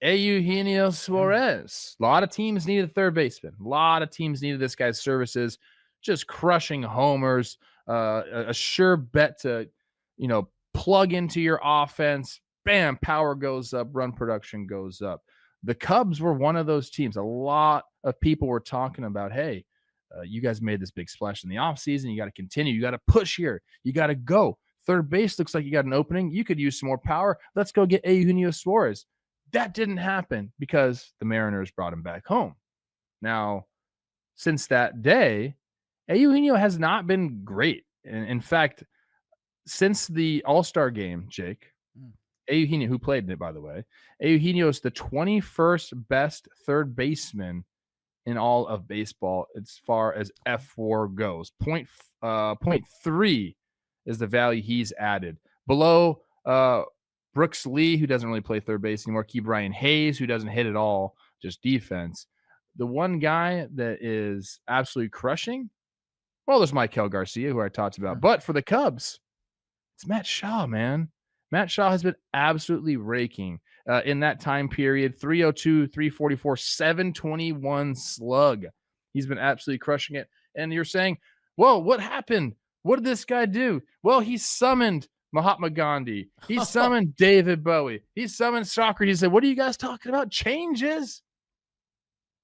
Eugenio Suarez. A lot of teams needed a third baseman. A lot of teams needed this guy's services, just crushing homers, a sure bet to, plug into your offense. Bam, power goes up, run production goes up. The Cubs were one of those teams. A lot of people were talking about, hey, you guys made this big splash in the offseason. You got to continue. You got to push here. You got to go. Third base looks like you got an opening. You could use some more power. Let's go get Eugenio Suarez. That didn't happen because the Mariners brought him back home. Now, since that day, Eugenio has not been great. In fact, since the All-Star game, Jake, Eugenio, who played in it, by the way, Eugenio is the 21st best third baseman in all of baseball as far as F4 goes. 0.3 is the value he's added. Below Brooks Lee, who doesn't really play third base anymore, Key Brian Hayes, who doesn't hit at all, just defense. The one guy that is absolutely crushing, well, there's Maikel Garcia, who I talked about. But for the Cubs, it's Matt Shaw, man. Matt Shaw has been absolutely raking in that time period. 302, 344, 721 slug. He's been absolutely crushing it. And you're saying, whoa, what happened? What did this guy do? Well, he summoned Mahatma Gandhi. He summoned David Bowie. He summoned Socrates. He said, what are you guys talking about? Changes.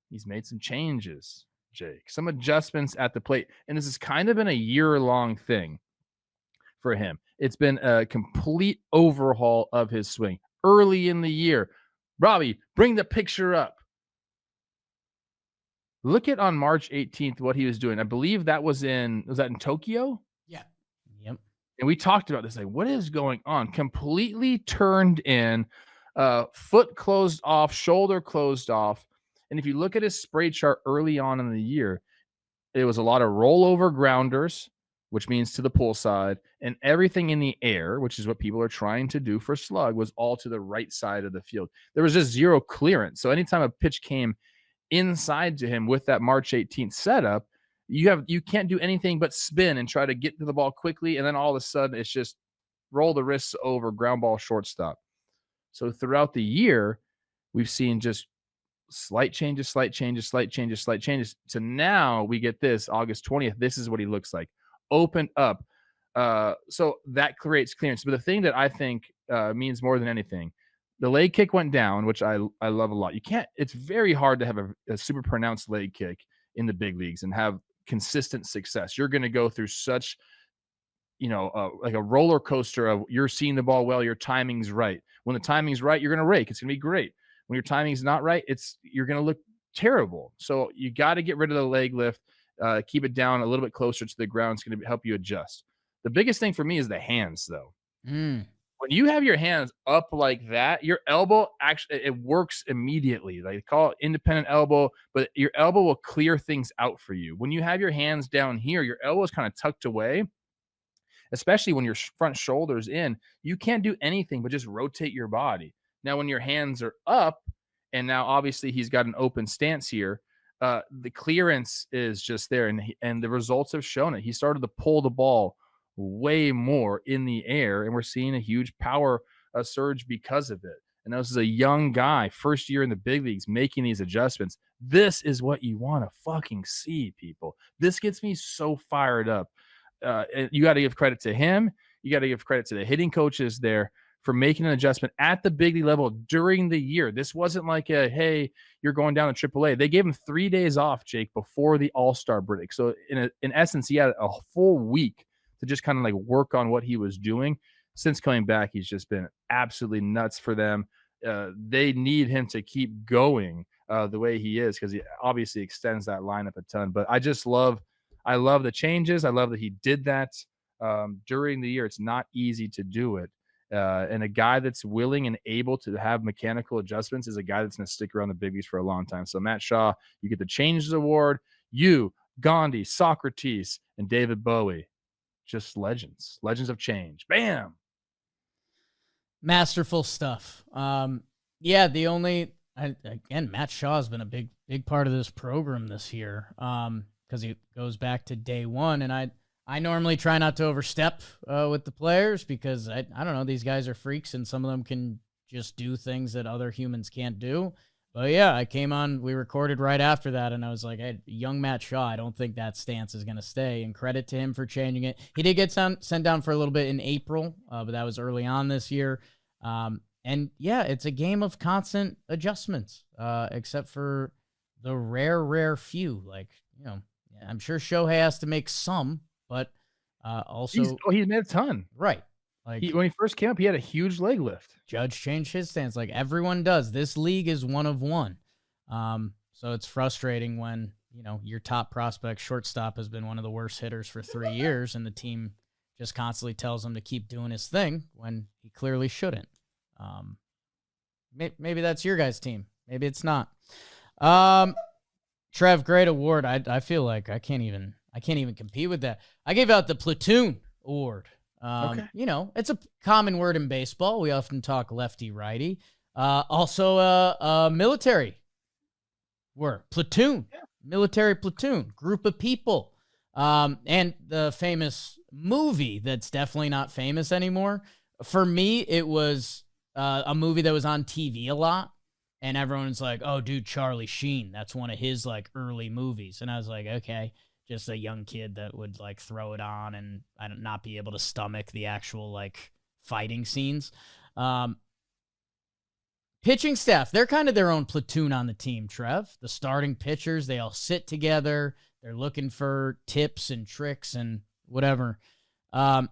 He's made some changes, Jake. Some adjustments at the plate. And this has kind of been a year-long thing for him. It's been a complete overhaul of his swing. Early in the year, Robbie, bring the picture up. Look at on March 18th what he was doing. I believe that was in Tokyo? Yeah. Yep. And we talked about this, like, what is going on? Completely turned in, foot closed off, shoulder closed off. And if you look at his spray chart early on in the year, it was a lot of rollover grounders, which means to the pull side, and everything in the air, which is what people are trying to do for slug, was all to the right side of the field. There was just zero clearance. So anytime a pitch came inside to him with that March 18th setup, you can't do anything but spin and try to get to the ball quickly, and then all of a sudden it's just roll the wrists over, ground ball, shortstop. So throughout the year, we've seen just slight changes. So now we get this August 20th. This is what he looks like. Opened up. So that creates clearance. But the thing that I think means more than anything, the leg kick went down, which I love a lot. It's very hard to have a super pronounced leg kick in the big leagues and have consistent success. You're going to go through such, like a roller coaster of you're seeing the ball well, your timing's right. When the timing's right, you're going to rake. It's going to be great. When your timing's not right, you're going to look terrible. So you got to get rid of the leg lift. Keep it down a little bit closer to the ground. It's going to help you adjust. The biggest thing for me is the hands, though. When you have your hands up like that, your elbow actually, it works immediately. They call it independent elbow, but your elbow will clear things out for you. When you have your hands down here, your elbow is kind of tucked away, especially when your front shoulder's in. You can't do anything but just rotate your body. Now, when your hands are up, and now obviously he's got an open stance here, the clearance is just there, and the results have shown it. He started to pull the ball way more in the air, and we're seeing a huge power surge because of it. And this is a young guy, first year in the big leagues, making these adjustments. This is what you want to fucking see, people. This gets me so fired up. You got to give credit to him. You got to give credit to the hitting coaches there for making an adjustment at the big league level during the year. This wasn't like hey, you're going down to AAA. They gave him 3 days off, Jake, before the All-Star break. So in essence, he had a full week to just kind of like work on what he was doing. Since coming back, he's just been absolutely nuts for them. They need him to keep going the way he is, because he obviously extends that lineup a ton. But I love the changes. I love that he did that during the year. It's not easy to do it. And a guy that's willing and able to have mechanical adjustments is a guy that's going to stick around the big leagues for a long time. So Matt Shaw, you get the Changes Award. You, Gandhi, Socrates, and David Bowie, just legends of change. Bam. Masterful stuff. Again, Matt Shaw has been a big part of this program this year. because it goes back to day one. And I normally try not to overstep with the players because I don't know, these guys are freaks and some of them can just do things that other humans can't do. But yeah, I came on, we recorded right after that, and I was like, hey, young Matt Shaw, I don't think that stance is going to stay, and credit to him for changing it. He did get sent down for a little bit in April, but that was early on this year. And yeah, it's a game of constant adjustments, except for the rare few. Like, you know, I'm sure Shohei has to make some, but also... He's made a ton. Right. Like When he first came up, he had a huge leg lift. Judge changed his stance like everyone does. This league is one of one. So it's frustrating when, you know, your top prospect shortstop has been one of the worst hitters for 3 years and the team just constantly tells him to keep doing his thing when he clearly shouldn't. Maybe that's your guys' team. Maybe it's not. Trev, great award. I feel like I can't even compete with that. I gave out the Platoon Award. Okay. You know, it's a common word in baseball. We often talk lefty righty. Also a military word, platoon, military platoon, group of people. And the famous movie that's definitely not famous anymore. For me, it was a movie that was on TV a lot. And everyone's like, oh, dude, Charlie Sheen. That's one of his like early movies. And I was like, okay. Just a young kid that would like throw it on and not be able to stomach the actual like fighting scenes. Pitching staff, they're kind of their own platoon on the team, Trev. The starting pitchers, they all sit together. They're looking for tips and tricks and whatever. A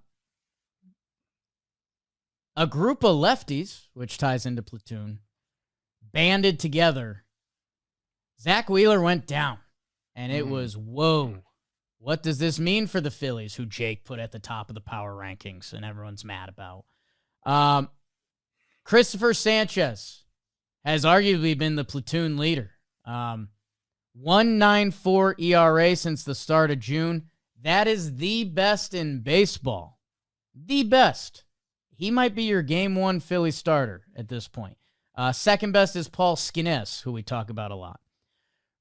group of lefties, which ties into platoon, banded together. Zach Wheeler went down, and it was, whoa. What does this mean for the Phillies, who Jake put at the top of the power rankings and everyone's mad about? Christopher Sanchez has arguably been the platoon leader. 1.94 ERA since the start of June. That is the best in baseball. The best. He might be your game one Philly starter at this point. Second best is Paul Skenes, who we talk about a lot.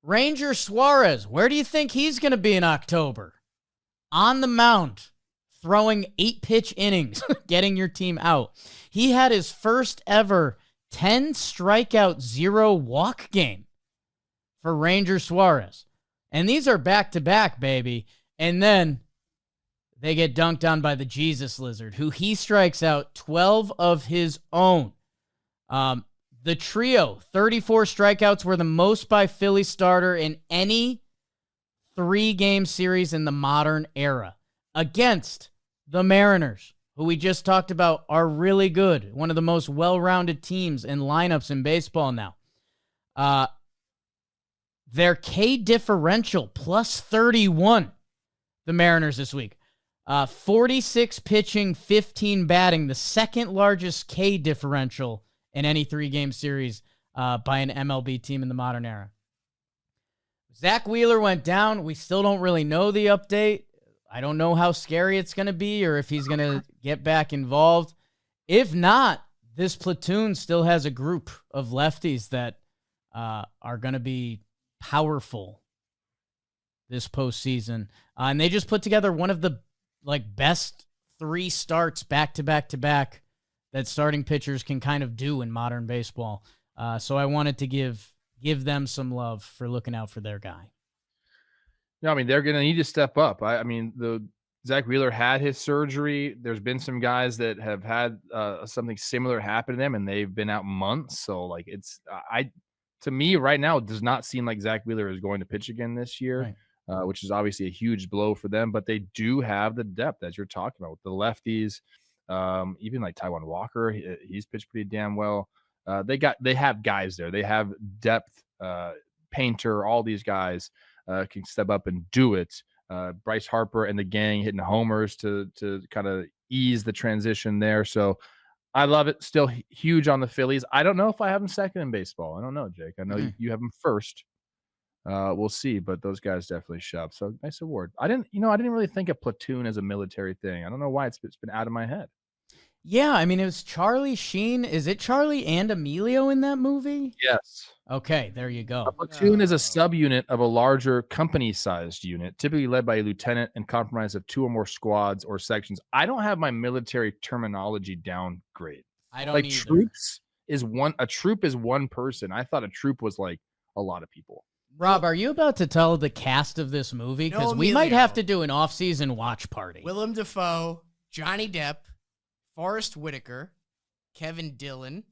Ranger Suarez, where do you think he's going to be in October? On the mound, throwing 8-pitch innings, getting your team out. He had his first ever 10 strikeout, 0 walk game for Ranger Suarez. And these are back-to-back, baby. And then they get dunked on by the Jesus Lizard, who he strikes out 12 of his own. The trio, 34 strikeouts, were the most by Philly starter in any 3-game series in the modern era against the Mariners, who we just talked about are really good. One of the most well-rounded teams and lineups in baseball now. Their K differential, plus 31, the Mariners this week. 46 pitching, 15 batting, the second largest K differential in any 3-game series by an MLB team in the modern era. Zach Wheeler went down. We still don't really know the update. I don't know how scary it's going to be or if he's going to get back involved. If not, this platoon still has a group of lefties that are going to be powerful this postseason. And they just put together one of the best 3 starts back-to-back-to-back that starting pitchers can kind of do in modern baseball. So I wanted to give them some love for looking out for their guy. No, I mean, they're going to need to step up. I mean, the Zach Wheeler had his surgery. There's been some guys that have had something similar happen to them, and they've been out months. So, like, it's to me right now, it does not seem like Zach Wheeler is going to pitch again this year, right. Which is obviously a huge blow for them. But they do have the depth, as you're talking about, with the lefties. Even like Taijuan Walker, he's pitched pretty damn well. They have guys there. They have depth. Painter, all these guys can step up and do it. Bryce Harper and the gang hitting homers to kind of ease the transition there. So I love it. Still huge on the Phillies. I don't know if I have them second in baseball. I don't know, Jake. I know you have them first. We'll see, but those guys definitely shove. So nice award. I didn't really think of platoon as a military thing. I don't know why it's been out of my head. Yeah, I mean, it was Charlie Sheen. Is it Charlie and Emilio in that movie? Yes. Okay, there you A go. platoon is a subunit of a larger company-sized unit, typically led by a lieutenant and comprised of 2 or more squads or sections. I don't have my military terminology down great. I don't Like either. troops is a troop is one person. I thought a troop was like a lot of people. Rob, are you about to tell the cast of this movie? Because No we might Emilio. have to do an off-season watch party. Willem Dafoe, Johnny Depp, Forrest Whitaker, Kevin Dillon,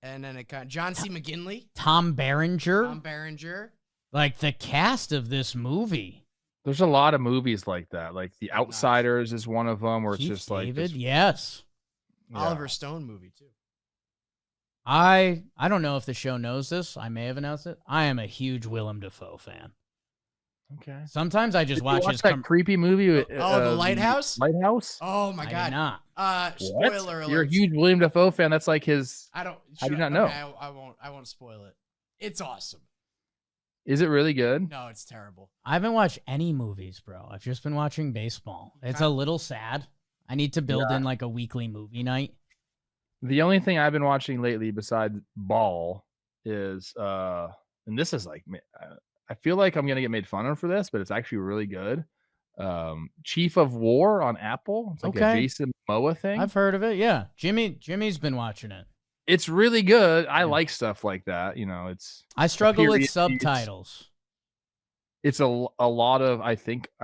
and then John C. McGinley, Tom Berenger, Tom Berenger. like the cast of this movie. There's a lot of movies like that. Like The Nice. Outsiders is one of them, where it's Keith just like David, this, yes. yeah. Oliver Stone movie too. I don't know if the show knows this. I may have announced it. I am a huge Willem Dafoe fan. Okay. Sometimes I just Did you watch watch his that creepy movie. The Lighthouse? Lighthouse. Oh my I did god! not. What? Spoiler alert. You're a huge William Dafoe fan. That's like his. I don't. I do not know. Okay, I won't spoil it. It's awesome. Is it really good? No, it's terrible. I haven't watched any movies, bro. I've just been watching baseball. It's a little sad. I need to build in like a weekly movie night. The only thing I've been watching lately besides ball is and this is like I feel like I'm gonna get made fun of for this, but it's actually really good. Chief of War on Apple. It's like a Okay. Jason Momoa thing. I've heard of it. Yeah, Jimmy's been watching it. It's really good. I like stuff like that. You know, I struggle with period piece. subtitles. it's a lot of I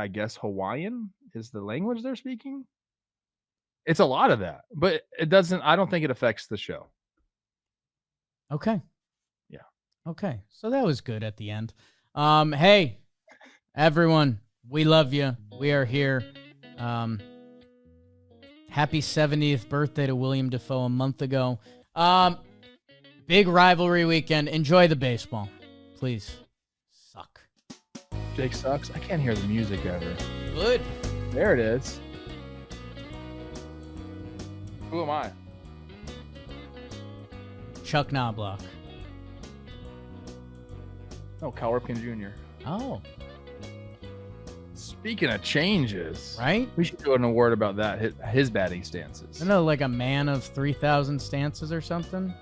guess Hawaiian is the language they're speaking. It's a lot of that, but it doesn't. I don't think it affects the show. Okay. Yeah. Okay. So that was good at the end. Hey, everyone, we love you. We are here. Happy 70th birthday to William Dafoe a month ago. Big rivalry weekend. Enjoy the baseball. Please. Suck. Jake sucks. I can't hear the music ever. Good. There it is. Who am I? Chuck Knobloch. Oh, Cal Ripken Jr. Oh, Speaking of changes, right? we should do an award about that. His batting stances. I know, like a man of 3,000 stances or something.